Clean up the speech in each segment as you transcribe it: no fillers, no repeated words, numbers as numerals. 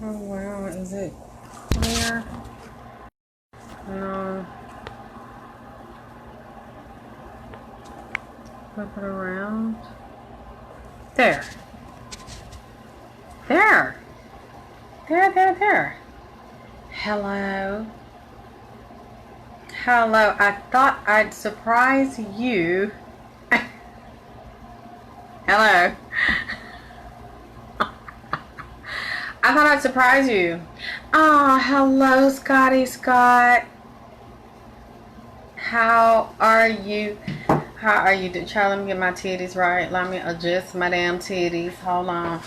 Oh wow, is it clear? No. Flip it around. There. There. There. Hello. Hello. I thought I'd surprise you. Hello. I thought I'd surprise you. Oh, hello, Scotty Scott. How are you? How are you? Try, let me get my titties right. Let me adjust my damn titties. Hold on.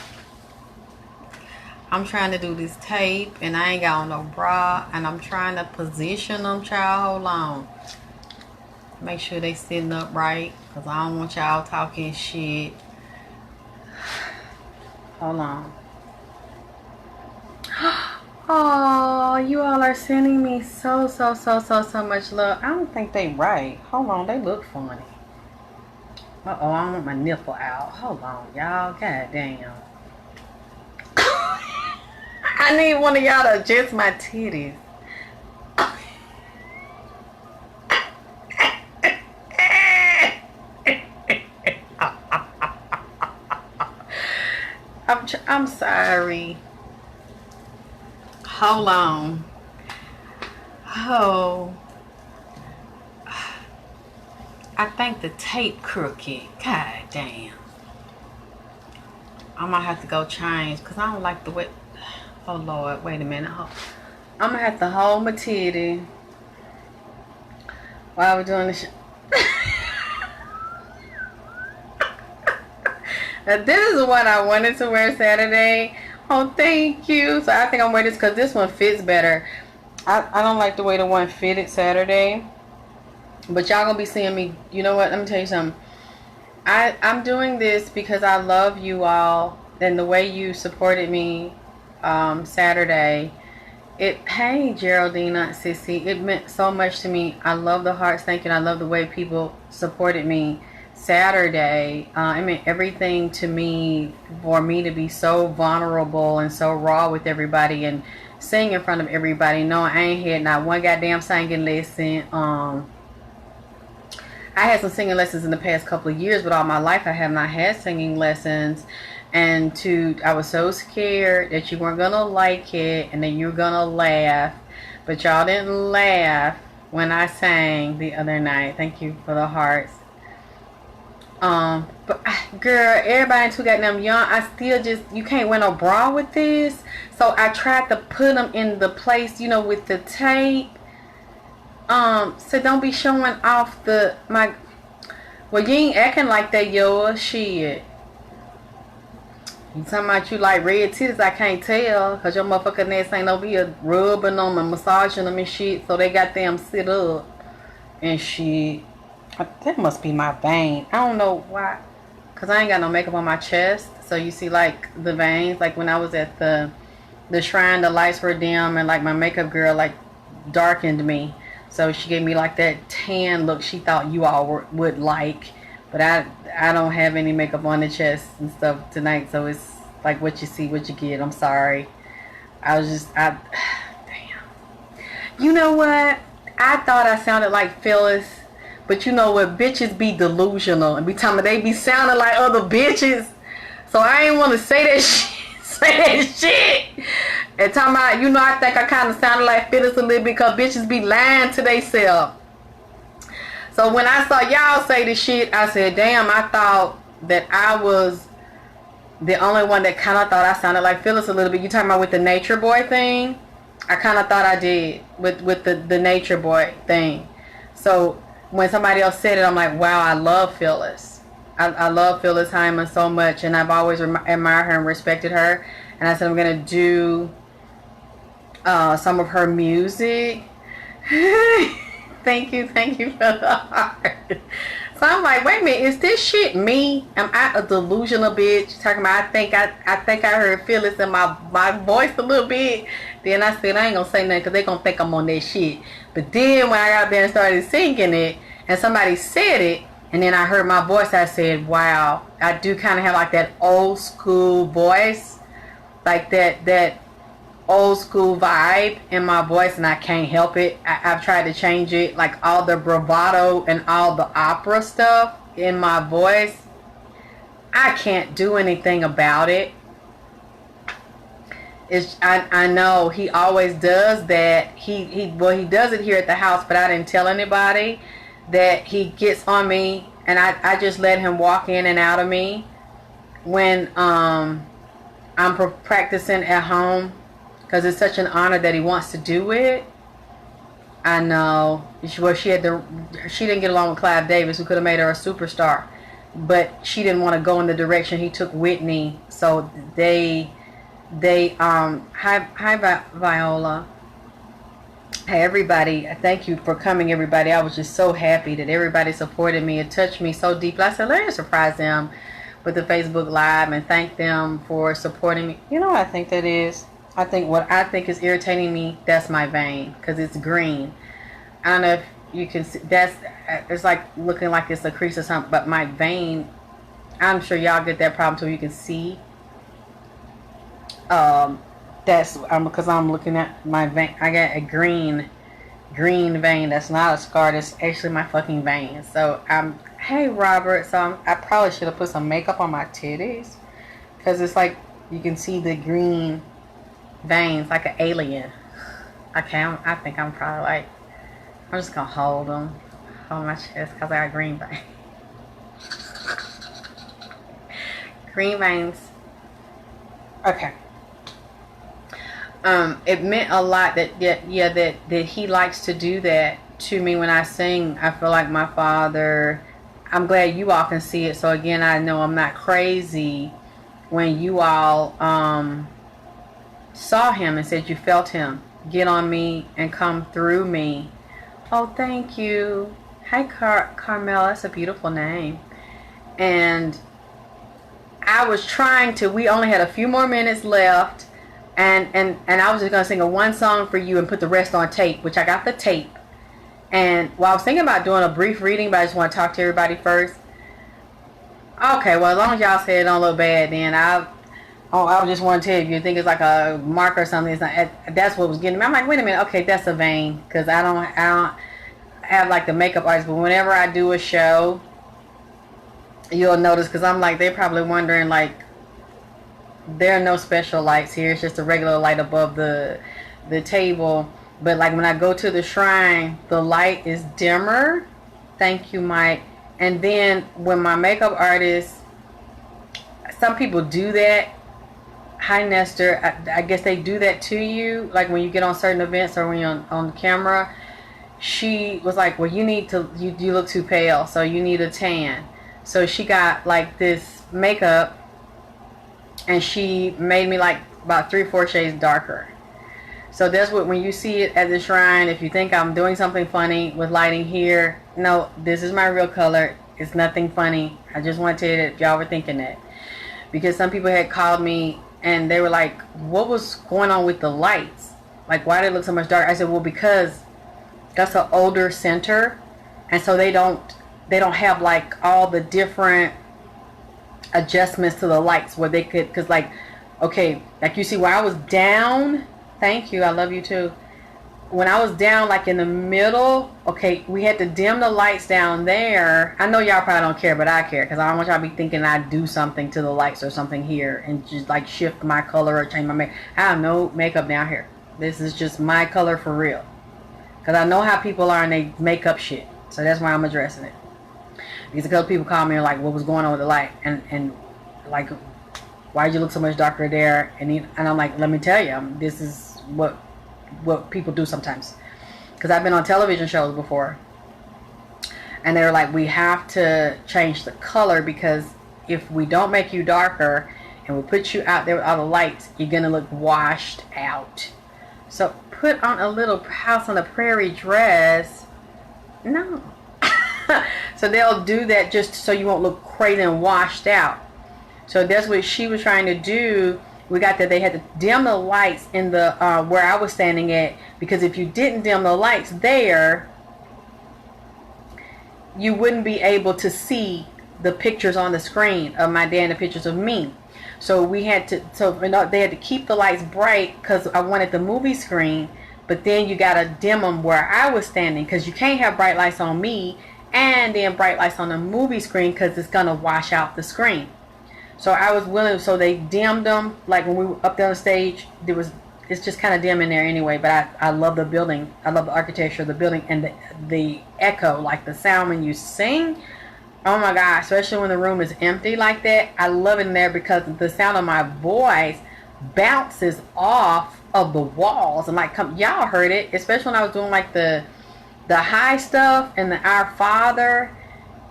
I'm trying to do this tape and I ain't got on no bra and I'm trying to position them, child. Hold on. Make sure they sitting up right because I don't want y'all talking shit. Hold on. Oh, you all are sending me so much love. I don't think they right. Hold on, they look funny. Uh-oh, I want my nipple out. Hold on, y'all. God damn. I need one of y'all to adjust my titties. I'm sorry. Hold on. Oh. I think the tape crooked. God damn. I might have to go change because I don't like the way. Oh Lord, wait a minute. I'm gonna have to hold my titty while we're doing this. Now, this is what I wanted to wear Saturday. Oh, thank you. So I think I'm wearing this because this one fits better. I don't like the way the one fitted Saturday. But y'all gonna be seeing me. You know what? Let me tell you something. I'm doing this because I love you all and the way you supported me Saturday. Hey Geraldine, Sissy, it meant so much to me. I love the hearts, thank you. I love the way people supported me Saturday. It meant everything to me for me to be so vulnerable and so raw with everybody and sing in front of everybody. No, I ain't had not one goddamn singing lesson. I had some singing lessons in the past couple of years, but all my life I have not had singing lessons. And I was so scared that you weren't gonna like it and that you were gonna laugh, but y'all didn't laugh when I sang the other night. Thank you for the hearts. But girl, everybody too goddamn young. I still you can't wear no bra with this. So I tried to put them in the place, you know, with the tape. So don't be showing off well, you ain't acting like that, yo, shit. You talking about you like red titties, I can't tell, cause your motherfucking ass ain't over here rubbing them and massaging them and shit, so they got them sit up and shit. That must be my vein. I don't know why, cause I ain't got no makeup on my chest, so you see like the veins, like when I was at the shrine, the lights were dim and like my makeup girl like darkened me. So she gave me like that tan look she thought you all would like. But I don't have any makeup on the chest and stuff tonight. So it's like what you see, what you get. I'm sorry. Damn. You know what? I thought I sounded like Phyllis. But you know what? Bitches be delusional. And be talking they be sounding like other bitches. So I ain't want to say that shit. And talking about, you know, I think I kind of sounded like Phyllis a little bit because bitches be lying to themselves. So when I saw y'all say this shit, I said, damn, I thought that I was the only one that kind of thought I sounded like Phyllis a little bit. You talking about with the Nature Boy thing? I kind of thought I did with the Nature Boy thing. So when somebody else said it, I'm like, wow, I love Phyllis. I love Phyllis Hyman so much, and I've always admired her and respected her. And I said, I'm going to do some of her music. Thank you for the heart. So I'm like, wait a minute, is this shit me? Am I a delusional bitch? Talking about, I think I heard Phyllis in my voice a little bit. Then I said, I ain't gonna say nothing because they gonna think I'm on that shit. But then when I got there and started singing it, and somebody said it, and then I heard my voice, I said, wow, I do kind of have like that old school voice. Like that old school vibe in my voice, and I can't help it. I've tried to change it, like all the bravado and all the opera stuff in my voice. I can't do anything about it. I know he always does that. He does it here at the house, but I didn't tell anybody that he gets on me, and I just let him walk in and out of me when I'm practicing at home, because it's such an honor that he wants to do it. I know. Well, she didn't get along with Clive Davis, who could have made her a superstar, but she didn't want to go in the direction he took Whitney. So hi Viola. Hey everybody, thank you for coming everybody. I was just so happy that everybody supported me. It touched me so deeply. I said, let me surprise them with the Facebook Live and thank them for supporting me. You know what I think that is? I think what I think is irritating me, that's my vein, because it's green. I don't know if you can see, it's like looking like it's a crease or something, but my vein, I'm sure y'all get that problem too. You can see. That's because I'm looking at my vein. I got a green vein. That's not a scar. That's actually my fucking vein. So hey Robert. So I probably should have put some makeup on my titties, because it's like you can see the green veins like an alien. Okay, I think I'm probably like, I'm just gonna hold them on my chest because I got green veins. Green veins. Okay. It meant a lot that he likes to do that to me when I sing. I feel like my father. I'm glad you all can see it. So again, I know I'm not crazy when you all saw him and said you felt him get on me and come through me. Oh, thank you. Hi, Carmel. That's a beautiful name. And I was trying to. We only had a few more minutes left. And I was just going to sing one song for you and put the rest on tape, which I got the tape. And I was thinking about doing a brief reading, but I just want to talk to everybody first. Okay, well, as long as y'all say it don't look bad, then I just want to tell you, if you think it's like a mark or something, it's not, that's what was getting me. I'm like, wait a minute, okay, that's a vein, because I don't have like the makeup artist, but whenever I do a show, you'll notice, because I'm like, they're probably wondering, like, there are no special lights here. It's just a regular light above the table. But like when I go to the shrine, the light is dimmer. Thank you, Mike. And then when my makeup artist, some people do that. Hi, Nestor. I guess they do that to you. Like when you get on certain events or when you're on camera. She was like, well, you look too pale, so you need a tan. So she got like this makeup, and she made me like about 3 or 4 shades darker. So that's what, when you see it at the shrine, if you think I'm doing something funny with lighting here, no, this is my real color. It's nothing funny. I just want to tell you that if y'all were thinking that. Because some people had called me and they were like, what was going on with the lights? Like, why did it look so much darker? I said, well, because that's an older center. And so they don't have like all the different adjustments to the lights where they could, because like, okay, like you see where I was down, thank you, I love you too, when I was down like in the middle, okay, we had to dim the lights down there. I know y'all probably don't care, but I care, because I don't want y'all to be thinking I do something to the lights or something here and just like shift my color or change my makeup. I have no makeup down here. This is just my color for real, because I know how people are and they make up shit, so that's why I'm addressing it. Because a couple people call me and like, what was going on with the light? And like, why did you look so much darker there? And I'm like, let me tell you, this is what people do sometimes. Because I've been on television shows before. And they were like, we have to change the color, because if we don't make you darker and we put you out there with all the lights, you're going to look washed out. So put on a little House on the Prairie dress. No. So they'll do that just so you won't look crazy and washed out. So that's what she was trying to do. We got that they had to dim the lights in the where I was standing at, because if you didn't dim the lights there, you wouldn't be able to see the pictures on the screen of my dad and the pictures of me. So we had to, they had to keep the lights bright because I wanted the movie screen. But then you gotta dim them where I was standing, because you can't have bright lights on me and then bright lights on the movie screen, because it's gonna wash out the screen. So I was willing, so they dimmed them. Like when we were up there on the stage, it's just kind of dim in there anyway. But I love the building. I love the architecture of the building and the echo, like the sound when you sing. Oh my God, especially when the room is empty like that. I love it in there because the sound of my voice bounces off of the walls. And like, y'all heard it, especially when I was doing like the high stuff and the Our Father,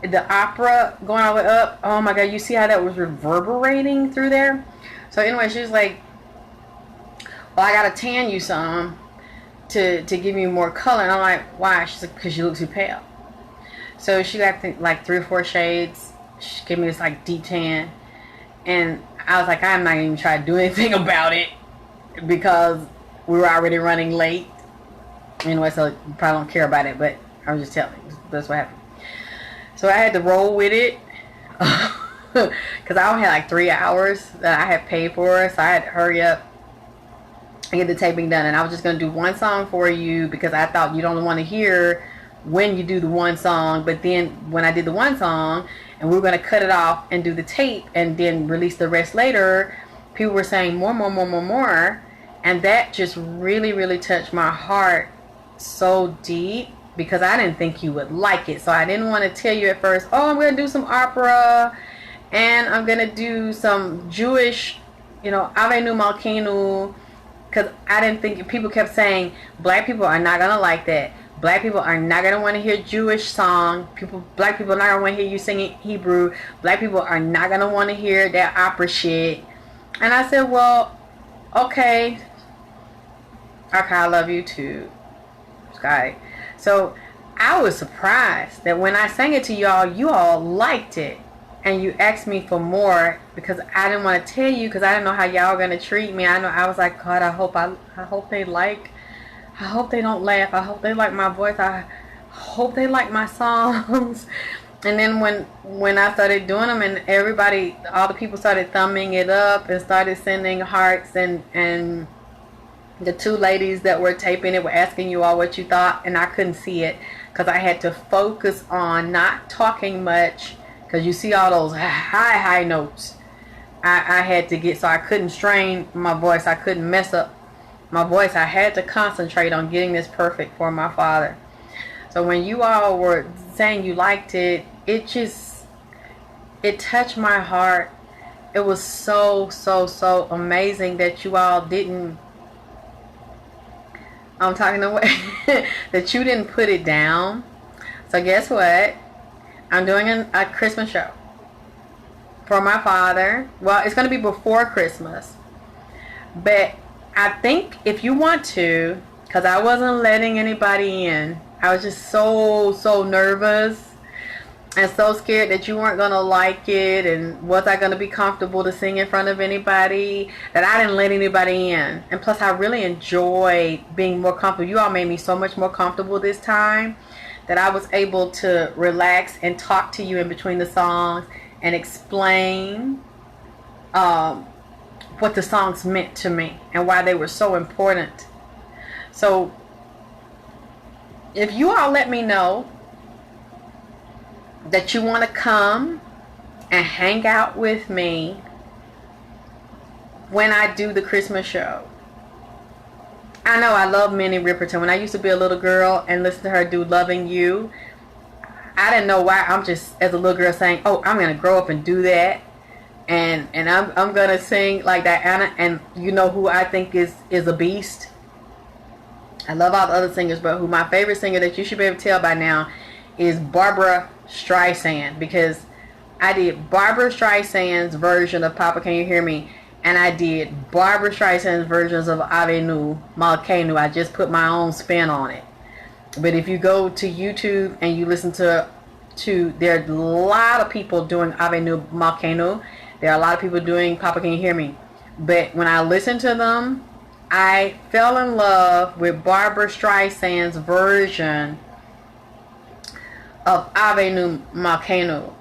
the opera going all the way up. Oh my God, you see how that was reverberating through there? So anyway, she was like, well, I gotta tan you some to give you more color. And I'm like, why? She's like, because you look too pale. So she got like 3 or 4 shades. She gave me this like deep tan. And I was like, I'm not even trying to do anything about it because we were already running late. Anyway, so you probably don't care about it, but I was just telling you. That's what happened. So I had to roll with it because I only had like 3 hours that I had paid for, so I had to hurry up and get the taping done. And I was just going to do one song for you because I thought you don't want to hear when you do the one song. But then when I did the one song and we were going to cut it off and do the tape and then release the rest later, people were saying more. And that just really, really touched my heart so deep because I didn't think you would like it. So I didn't want to tell you at first, oh, I'm going to do some opera and I'm going to do some Jewish, Ave Nu Malkeinu, because I didn't think, people kept saying black people are not going to like that. Black people are not going to want to hear Jewish song. Black people are not going to want to hear you singing Hebrew. Black people are not going to want to hear that opera shit. And I said, well, okay. Okay, I love you too. Sky. So I was surprised that when I sang it to y'all, you all liked it. And you asked me for more because I didn't want to tell you because I didn't know how y'all were going to treat me. I was like, God, I hope they like, I hope they don't laugh. I hope they like my voice. I hope they like my songs. And then when I started doing them and everybody, all the people started thumbing it up and started sending hearts, and the 2 ladies that were taping it were asking you all what you thought, and I couldn't see it because I had to focus on not talking much because you see all those high notes. I had to get, so I couldn't strain my voice. I couldn't mess up my voice. I had to concentrate on getting this perfect for my father. So when you all were saying you liked it, it touched my heart. It was so amazing that you all didn't, I'm talking away, that you didn't put it down. So guess what? I'm doing a Christmas show for my father. Well, it's going to be before Christmas. But I think if you want to, because I wasn't letting anybody in. I was just so nervous and so scared that you weren't going to like it, and was I going to be comfortable to sing in front of anybody, that I didn't let anybody in. And plus I really enjoyed being more comfortable. You all made me so much more comfortable this time that I was able to relax and talk to you in between the songs and explain what the songs meant to me and why they were so important. So if you all let me know that you want to come and hang out with me when I do the Christmas show. I know I love Minnie Riperton. When I used to be a little girl and listen to her do Loving You, I didn't know why. I'm just, as a little girl, saying, oh, I'm going to grow up and do that. And I'm going to sing like Diana. And you know who I think is a beast? I love all the other singers, but who my favorite singer that you should be able to tell by now is Barbara Streisand, because I did Barbara Streisand's version of Papa Can You Hear Me, and I did Barbara Streisand's versions of Ave Nu Malkeinu. I just put my own spin on it. But if you go to YouTube and you listen to there are a lot of people doing Ave Nu Malkeinu. There are a lot of people doing Papa Can You Hear Me. But when I listened to them, I fell in love with Barbara Streisand's version of Ave Nu Malkeinu.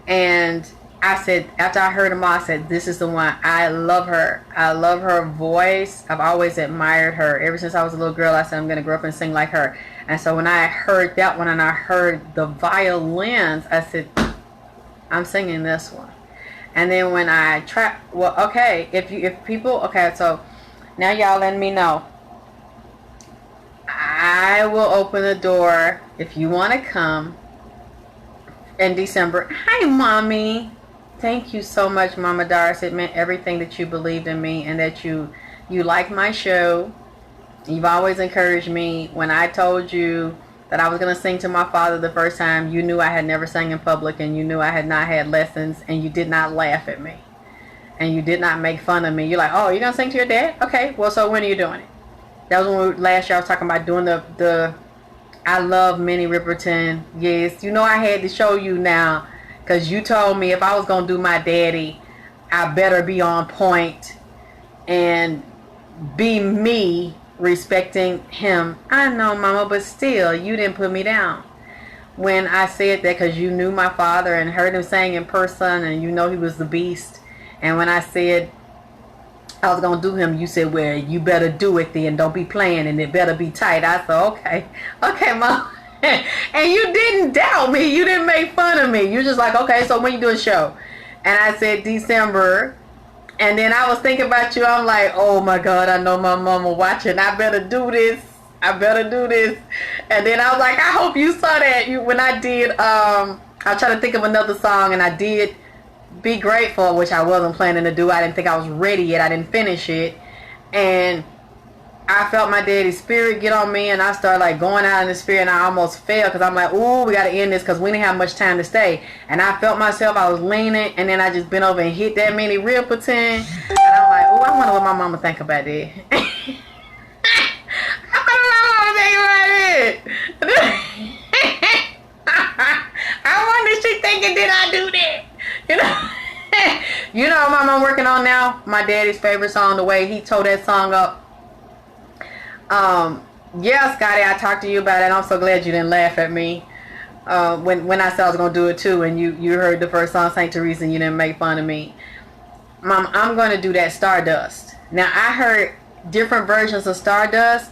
And I said, after I heard them all, I said, this is the one. I love her. I love her voice. I've always admired her. Ever since I was a little girl, I said, I'm going to grow up and sing like her. And so when I heard that one and I heard the violins, I said, I'm singing this one. And then when I try, well, okay, if people, okay, so now y'all letting me know. I will open the door if you want to come in December. Hi, Mommy. Thank you so much, Mama Doris. It meant everything that you believed in me and that you like my show. You've always encouraged me. When I told you that I was going to sing to my father the first time, you knew I had never sang in public, and you knew I had not had lessons, and you did not laugh at me. And you did not make fun of me. You're like, oh, you're going to sing to your dad? Okay, well, so when are you doing it? That was when last year I was talking about doing the I love Minnie Riperton. Yes, you know I had to show you now, because you told me if I was going to do my daddy, I better be on point and be me, respecting him. I know, Mama, but still, you didn't put me down when I said that, because you knew my father and heard him sing in person, and you know he was the beast. And when I said I was going to do him, you said, well, you better do it then. Don't be playing, and it better be tight. I said, okay, Mom. And you didn't doubt me. You didn't make fun of me. You're just like, okay, so when you do a show? And I said December. And then I was thinking about you. I'm like, oh my God, I know my mama watching. I better do this. I better do this. And then I was like, I hope you saw that. When I did, I was trying to think of another song, and I did Be Grateful, which I wasn't planning to do. I didn't think I was ready yet. I didn't finish it. And I felt my daddy's spirit get on me, and I started like going out in the spirit, and I almost fell, because I'm like, ooh, we got to end this, because we didn't have much time to stay. And I felt myself, I was leaning, and then I just bent over and hit that mini real pretend. And I'm like, ooh, I wonder what my mama think about that. I wonder what my mama think about it. I wonder if she thinking, did I do that? You know? You know what I'm working on now? My daddy's favorite song, the way he tore that song up. Yeah, Scotty, I talked to you about it. I'm so glad you didn't laugh at me when I said I was going to do it too, and you heard the first song, St. Teresa, and you didn't make fun of me. Mom, I'm going to do that Stardust. Now, I heard different versions of Stardust,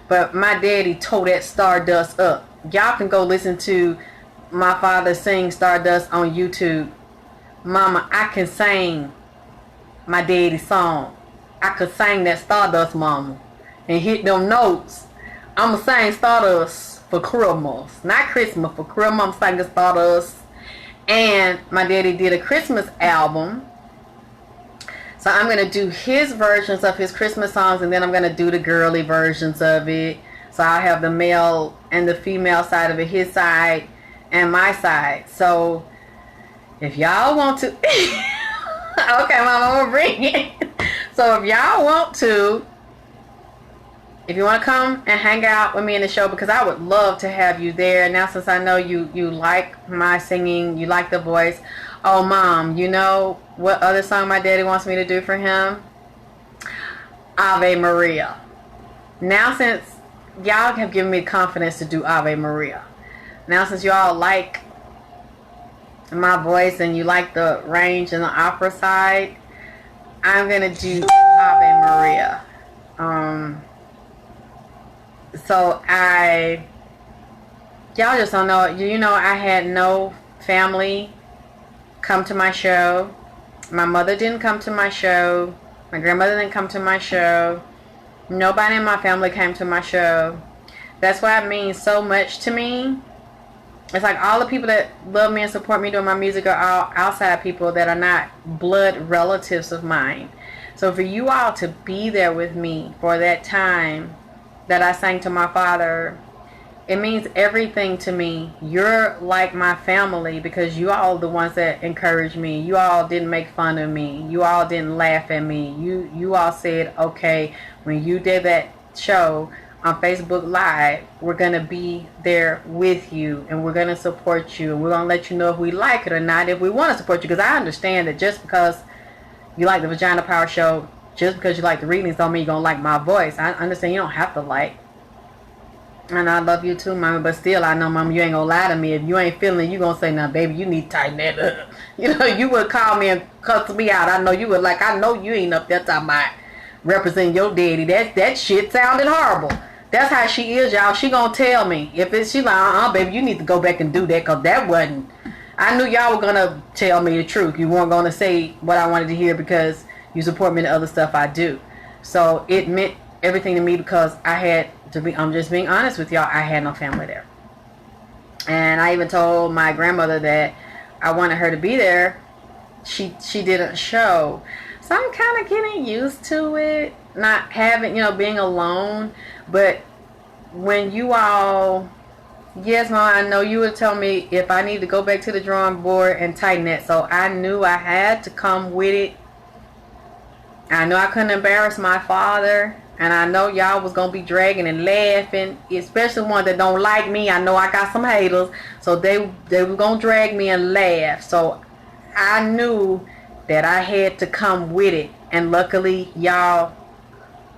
but my daddy tore that Stardust up. Y'all can go listen to my father sing Stardust on YouTube. Mama, I can sing my daddy's song. I could sing that Stardust, Mama, and hit them notes. I'm going to sing Stardust for Christmas. Not Christmas, for Christmas. I'm singing Stardust. And my daddy did a Christmas album. So I'm going to do his versions of his Christmas songs, and then I'm going to do the girly versions of it. So I'll have the male and the female side of it, his side and my side. So if y'all want to... okay, Mama, I'm going to bring it. So if y'all want to... If you want to come and hang out with me in the show, because I would love to have you there. Now, since I know you like my singing, you like the voice. Oh, Mom, you know what other song my daddy wants me to do for him? Ave Maria. Now, since y'all have given me confidence to do Ave Maria. Now, since y'all like my voice and you like the range and the opera side, I'm going to do Ave Maria. So y'all just don't know, you know, I had no family come to my show. My mother didn't come to my show. My grandmother didn't come to my show. Nobody in my family came to my show. That's why it means so much to me. It's like all the people that love me and support me doing my music are all outside people that are not blood relatives of mine. So for you all to be there with me for that time that I sang to my father, it means everything to me. You're like my family, because you all are the ones that encouraged me. You all didn't make fun of me. You all didn't laugh at me. You all said, okay, when you did that show on Facebook Live, we're going to be there with you, and we're going to support you, and we're going to let you know if we like it or not, if we want to support you. Because I understand that just because you like the Vagina Power Show, just because you like the readings don't mean you're going to like my voice. I understand you don't have to like. And I love you too, mama. But still, I know, mama, you ain't gonna lie to me. If you ain't feeling it, you gonna say, "Now, baby, you need to tighten that up." You know, you would call me and cuss me out. I know you would. Like, I know you ain't up there talking about representing your daddy. That shit sounded horrible. That's how she is, y'all. She gonna tell me. If it's, she like, baby, you need to go back and do that, because that wasn't. I knew y'all were gonna tell me the truth. You weren't gonna say what I wanted to hear because you support me in the other stuff I do. So it meant everything to me, because I had to be, I'm just being honest with y'all, I had no family there. And I even told my grandmother that I wanted her to be there. She didn't show. So I'm kind of getting used to it, not having, being alone. But when you all, yes, Mom, I know you would tell me if I need to go back to the drawing board and tighten it. So I knew I had to come with it. I knew I couldn't embarrass my father. And I know y'all was going to be dragging and laughing, especially ones that don't like me. I know I got some haters, so they were going to drag me and laugh. So I knew that I had to come with it. And luckily, y'all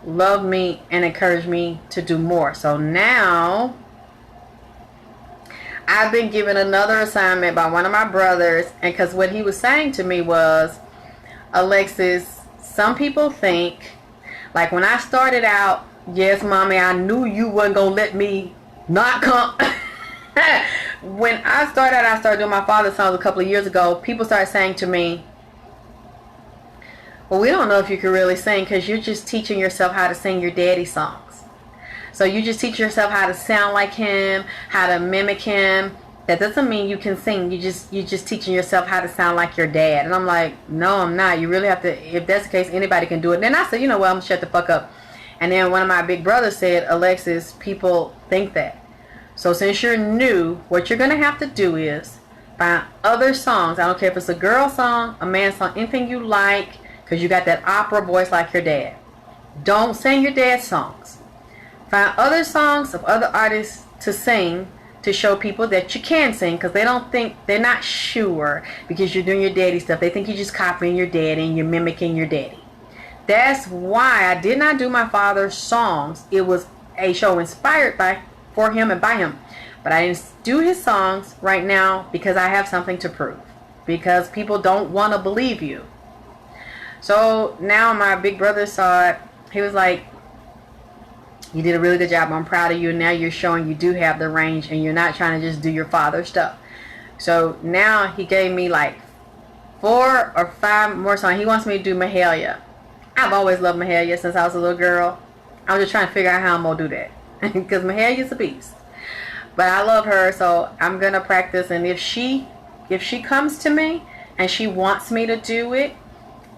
love me and encourage me to do more. So now I've been given another assignment by one of my brothers, and because what he was saying to me was, Alexyss, some people think, like when I started out, yes, mommy, I knew you wasn't gonna let me not come. When I started doing my father's songs a couple of years ago. People started saying to me, well, we don't know if you can really sing, because you're just teaching yourself how to sing your daddy songs. So you just teach yourself how to sound like him, how to mimic him. That doesn't mean you can sing. You're just teaching yourself how to sound like your dad. And I'm like, no, I'm not. You really have to. If that's the case, anybody can do it. And then I said, you know what, I'm gonna shut the fuck up. And then one of my big brothers said, Alexyss, people think that. So since you're new, what you're gonna have to do is find other songs. I don't care if it's a girl song, a man song, anything you like, because you got that opera voice like your dad. Don't sing your dad's songs. Find other songs of other artists to sing, to show people that you can sing, because they're not sure, because you're doing your daddy stuff. They think you're just copying your daddy and you're mimicking your daddy. That's why I did not do my father's songs. It was a show inspired for him and by him. But I didn't do his songs right now because I have something to prove. Because people don't want to believe you. So now my big brother saw it. He was like, you did a really good job. I'm proud of you. And now you're showing you do have the range, and you're not trying to just do your father's stuff. So now he gave me like 4 or 5 more songs. He wants me to do Mahalia. I've always loved Mahalia since I was a little girl. I'm just trying to figure out how I'm going to do that. Because Mahalia's a beast. But I love her, so I'm going to practice. And if she comes to me and she wants me to do it,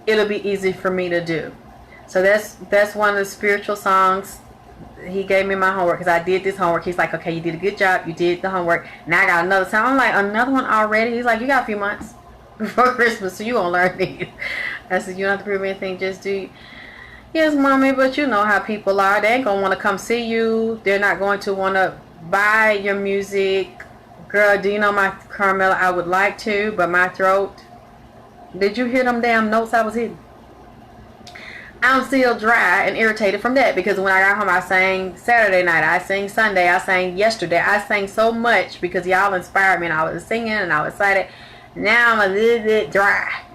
it'll be easy for me to do. So that's one of the spiritual songs. He gave me my homework, because I did this homework. He's like, okay, you did a good job. You did the homework. Now I got another song. I'm like, another one already? He's like, you got a few months before Christmas, so you gonna learn these. I said, you don't have to prove anything. Just do. Yes, mommy, but you know how people are. They ain't gonna want to come see you. They're not going to want to buy your music. Girl, do you know my Carmela? I would like to, but my throat. Did you hear them damn notes I was hitting? I'm still dry and irritated from that, because when I got home, I sang Saturday night, I sang Sunday, I sang yesterday. I sang so much because y'all inspired me, and I was singing and I was excited. Now I'm a little bit dry.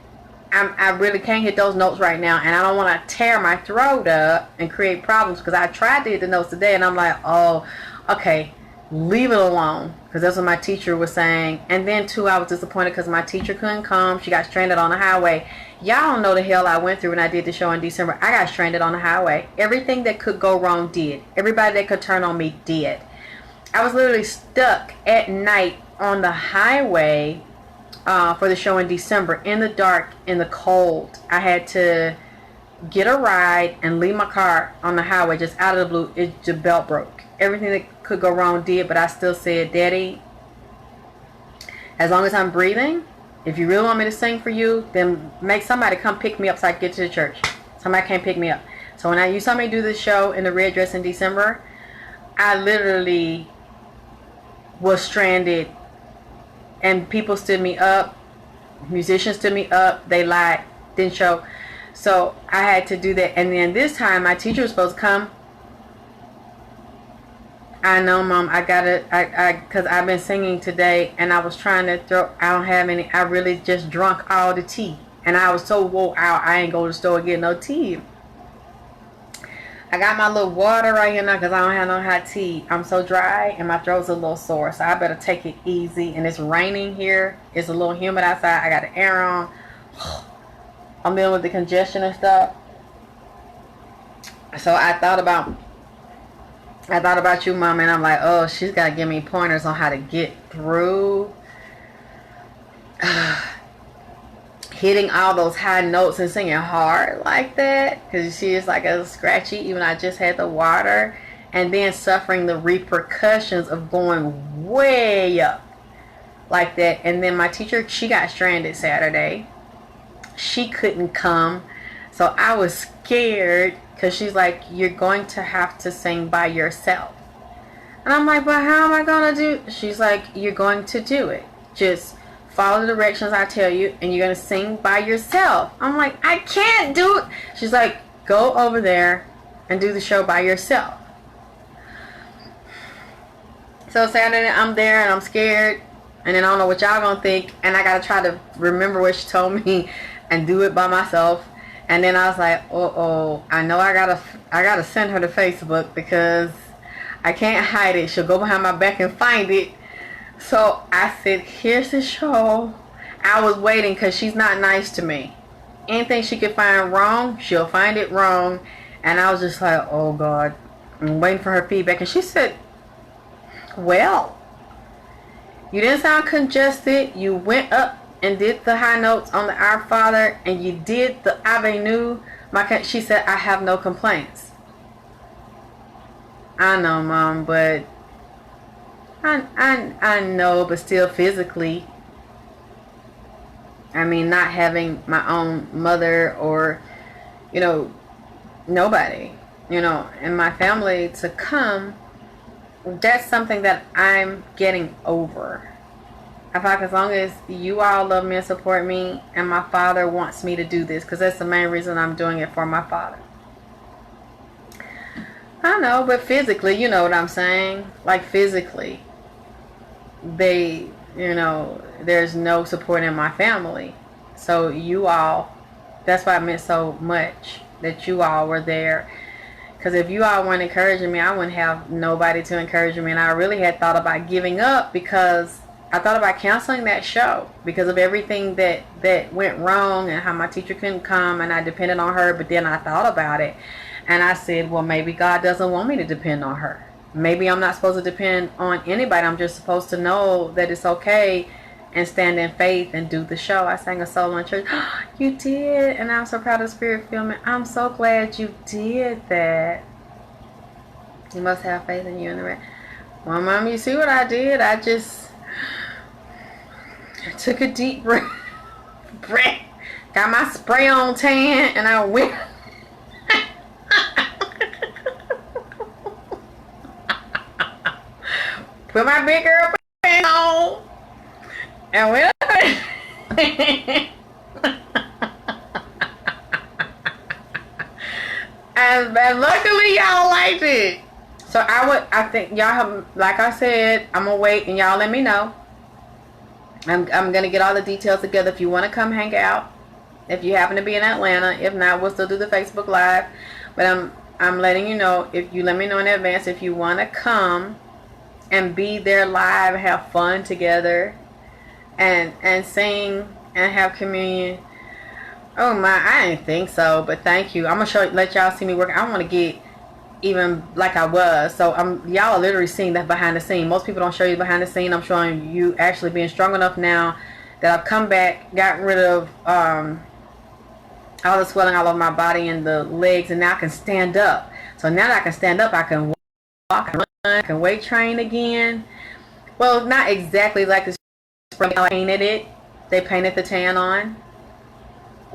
I really can't hit those notes right now, and I don't want to tear my throat up and create problems, because I tried to hit the notes today and I'm like, oh, okay, leave it alone, because that's what my teacher was saying. And then too, I was disappointed because my teacher couldn't come. She got stranded on the highway. Y'all don't know the hell I went through when I did the show in December. I got stranded on the highway. Everything that could go wrong did. Everybody that could turn on me did. I was literally stuck at night on the highway for the show in December, in the dark, in the cold. I had to get a ride and leave my car on the highway just out of the blue. The belt broke. Everything that could go wrong did, but I still said, Daddy, as long as I'm breathing, if you really want me to sing for you, then make somebody come pick me up so I can get to the church. Somebody can't pick me up. So when you saw me do this show in the red dress in December, I literally was stranded, and people stood me up. Musicians stood me up. They lied, didn't show. So I had to do that. And then this time my teacher was supposed to come. I know, Mom. I gotta, cause I've been singing today, and I was trying to throw. I don't have any. I really just drunk all the tea, and I was so wore out. I ain't go to the store and get no tea. I got my little water right here now, cause I don't have no hot tea. I'm so dry, and my throat's a little sore, so I better take it easy. And it's raining here. It's a little humid outside. I got the air on. I'm dealing with the congestion and stuff. So I thought about you, Mom, and I'm like, oh, she's got to give me pointers on how to get through hitting all those high notes and singing hard like that, because she is like a scratchy, even I just had the water, and then suffering the repercussions of going way up like that. And then my teacher, she got stranded Saturday. She couldn't come, so I was scared, because she's like, you're going to have to sing by yourself. And I'm like, but how am I going to do? She's like, you're going to do it. Just follow the directions I tell you, and you're going to sing by yourself. I'm like, I can't do it. She's like, go over there and do the show by yourself. So Saturday, I'm there, and I'm scared. And then I don't know what y'all going to think. And I got to try to remember what she told me and do it by myself. And then I was like, I know I gotta send her to Facebook, because I can't hide it. She'll go behind my back and find it. So I said, here's the show. I was waiting, because she's not nice to me. Anything she could find wrong, she'll find it wrong. And I was just like, oh God, I'm waiting for her feedback. And she said, well, you didn't sound congested. You went up and did the high notes on the Our Father, and you did the Ave Nu. She said, I have no complaints. I know, Mom, but I know, but still physically, I mean, not having my own mother or, nobody, in my family to come, that's something that I'm getting over. I feel like as long as you all love me and support me, and my father wants me to do this, because that's the main reason I'm doing it, for my father. I know, but physically, you know what I'm saying? Like physically, there's no support in my family. So you all, that's why it meant so much that you all were there. Because if you all weren't encouraging me, I wouldn't have nobody to encourage me. And I really had thought about giving up, because I thought about canceling that show because of everything that went wrong, and how my teacher couldn't come, and I depended on her. But then I thought about it, and I said, well, maybe God doesn't want me to depend on her. Maybe I'm not supposed to depend on anybody. I'm just supposed to know that it's okay and stand in faith and do the show. I sang a solo in church. You did, and I'm so proud of Spirit Filming. I'm so glad you did that. You must have faith in you and the rest. Well, Mom, you see what I did? I took a deep breath, got my spray on tan, and I went. Put my big girl pants on, and went. and luckily y'all liked it. So I think y'all have, like I said, I'm gonna wait and y'all let me know. I'm gonna get all the details together if you want to come hang out. If you happen to be in Atlanta, if not, we'll still do the Facebook Live. But I'm letting you know, if you let me know in advance if you want to come and be there live, have fun together, and sing and have communion. Oh my, I didn't think so, but thank you. I'm gonna let y'all see me work. I want to get even like I was. So y'all are literally seeing that behind the scene. Most people don't show you behind the scene. I'm showing you actually being strong enough now that I've come back, got rid of all the swelling all over my body and the legs, and now I can stand up. So now that I can stand up, I can walk, I can run, I can weight train again. Well, not exactly like this. They painted it. They painted the tan on.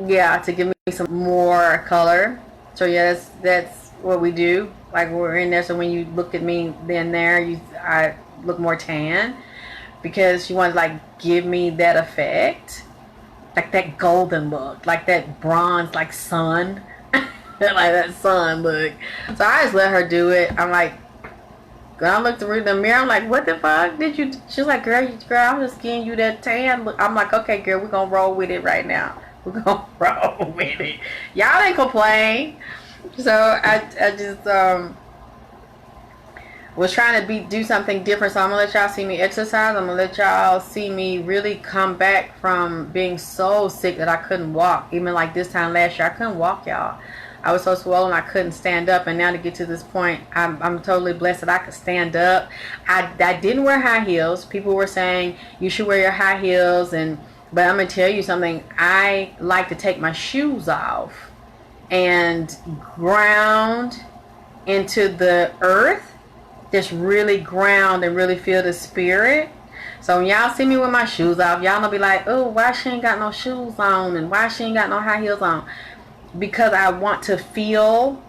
Yeah, to give me some more color. So yeah, that's what we do. Like, we're in there, so when you look at me then there, I look more tan, because she wanted to like give me that effect, like that golden look, like that bronze, like sun, like that sun look. So I just let her do it. I'm like, I looked in the mirror. I'm like, what the fuck did you? She's like, girl, I was just getting you that tan. I'm like, okay, girl, we're gonna roll with it right now. We're gonna roll with it. Y'all ain't complain. So I just was trying to do something different. So I'm gonna let y'all see me exercise. I'm gonna let y'all see me really come back from being so sick that I couldn't walk. Even like this time last year, I couldn't walk, y'all. I was so swollen I couldn't stand up, and now to get to this point, I'm totally blessed that I could stand up. I didn't wear high heels. People were saying you should wear your high heels, but I'm gonna tell you something. I like to take my shoes off and ground into the earth. Just really ground and really feel the spirit. So when y'all see me with my shoes off, y'all gonna be like, oh, why she ain't got no shoes on, and why she ain't got no high heels on? Because I want to feel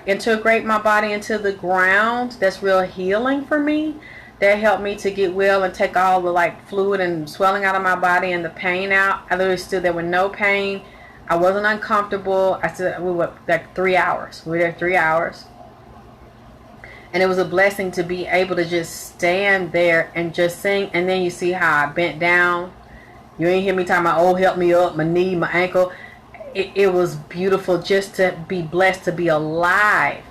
integrate my body into the ground. That's real healing for me. That helped me to get well and take all the fluid and swelling out of my body and the pain out. I literally stood there with no pain. I wasn't uncomfortable. We were 3 hours. We were there 3 hours. And it was a blessing to be able to just stand there and just sing. And then you see how I bent down. You ain't hear me talking about, oh, help me up, my knee, my ankle. It was beautiful just to be blessed to be alive,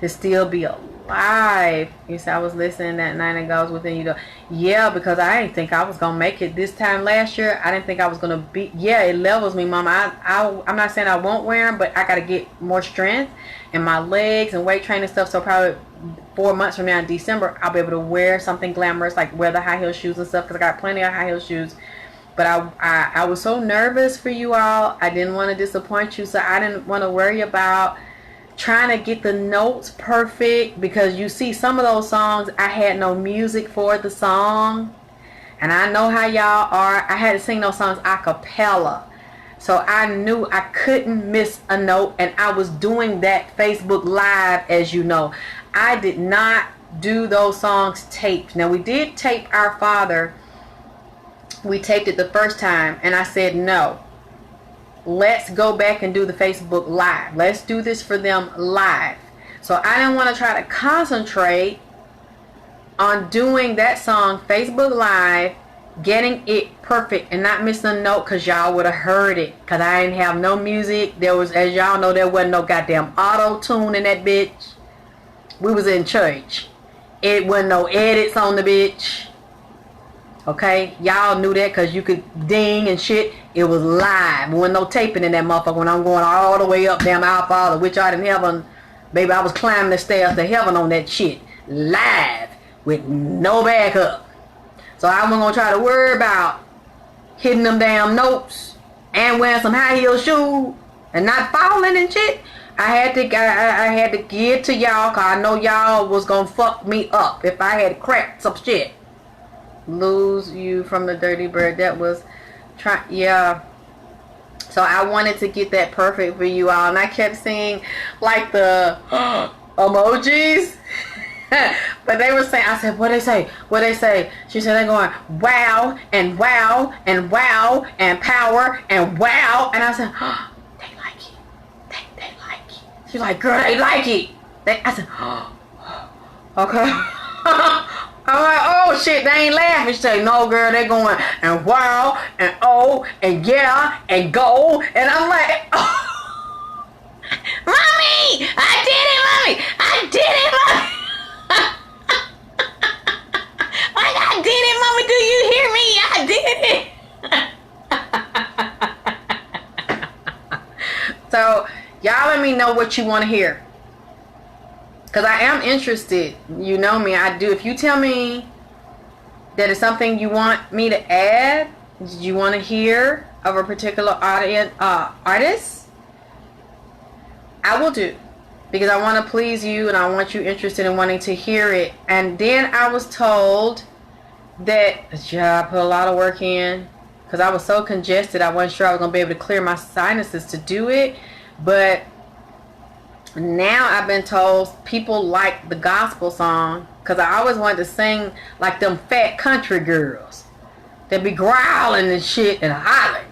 to still be alive. You see, I was listening that night and goes within you. Yeah, because I didn't think I was going to make it this time last year. I didn't think I was going to be. Yeah, it levels me, Mama. I'm not saying I won't wear them, but I got to get more strength in my legs and weight training stuff. So probably 4 months from now in December, I'll be able to wear something glamorous, like wear the high heel shoes and stuff, because I got plenty of high heel shoes. But I was so nervous for you all. I didn't want to disappoint you, so I didn't want to worry about trying to get the notes perfect, because you see some of those songs I had no music for the song, and I know how y'all are. I had to sing those songs a cappella, so I knew I couldn't miss a note, and I was doing that Facebook Live, as you know. I did not do those songs taped. Now we did tape Our Father. We taped it the first time, and I said, no, let's go back and do the Facebook Live. Let's do this for them live. So I didn't want to try to concentrate on doing that song Facebook Live, getting it perfect and not missing a note, because y'all would have heard it, because I didn't have no music. There was, as y'all know, there wasn't no goddamn auto-tune in that bitch. We was in church. It wasn't no edits on the bitch. Okay, y'all knew that because you could ding and shit. It was live. There wasn't no taping in that motherfucker when I'm going all the way up damn Our Father, which art in heaven. Baby, I was climbing the stairs to heaven on that shit. Live. With no backup. So I wasn't going to try to worry about hitting them damn notes and wearing some high heel shoes and not falling and shit. I had to give to y'all, because I know y'all was going to fuck me up if I had cracked some shit. Lose you from the dirty bird. That was yeah. So I wanted to get that perfect for you all, and I kept seeing like the emojis. But they were saying, I said, what they say? What they say? She said, they're going wow and wow and wow and power and wow. And I said, oh, they like it. They like it. She's like, girl, they like it. I said, oh, okay. I'm like, oh shit, they ain't laughing. She say, no girl, they going and wow and oh and yeah and go. And I'm like, oh, Mommy, I did it, Mommy. I did it, Mommy. Like, I did it, Mommy. Do you hear me? I did it. So y'all let me know what you want to hear. Because I am interested. You know me, I do. If you tell me that it's something you want me to add, you want to hear of a particular artist, I will do. Because I want to please you, and I want you interested in wanting to hear it. And then I was told that, yeah, I put a lot of work in. Because I was so congested, I wasn't sure I was going to be able to clear my sinuses to do it. But now I've been told people like the gospel song, because I always wanted to sing like them fat country girls that be growling and shit and hollering.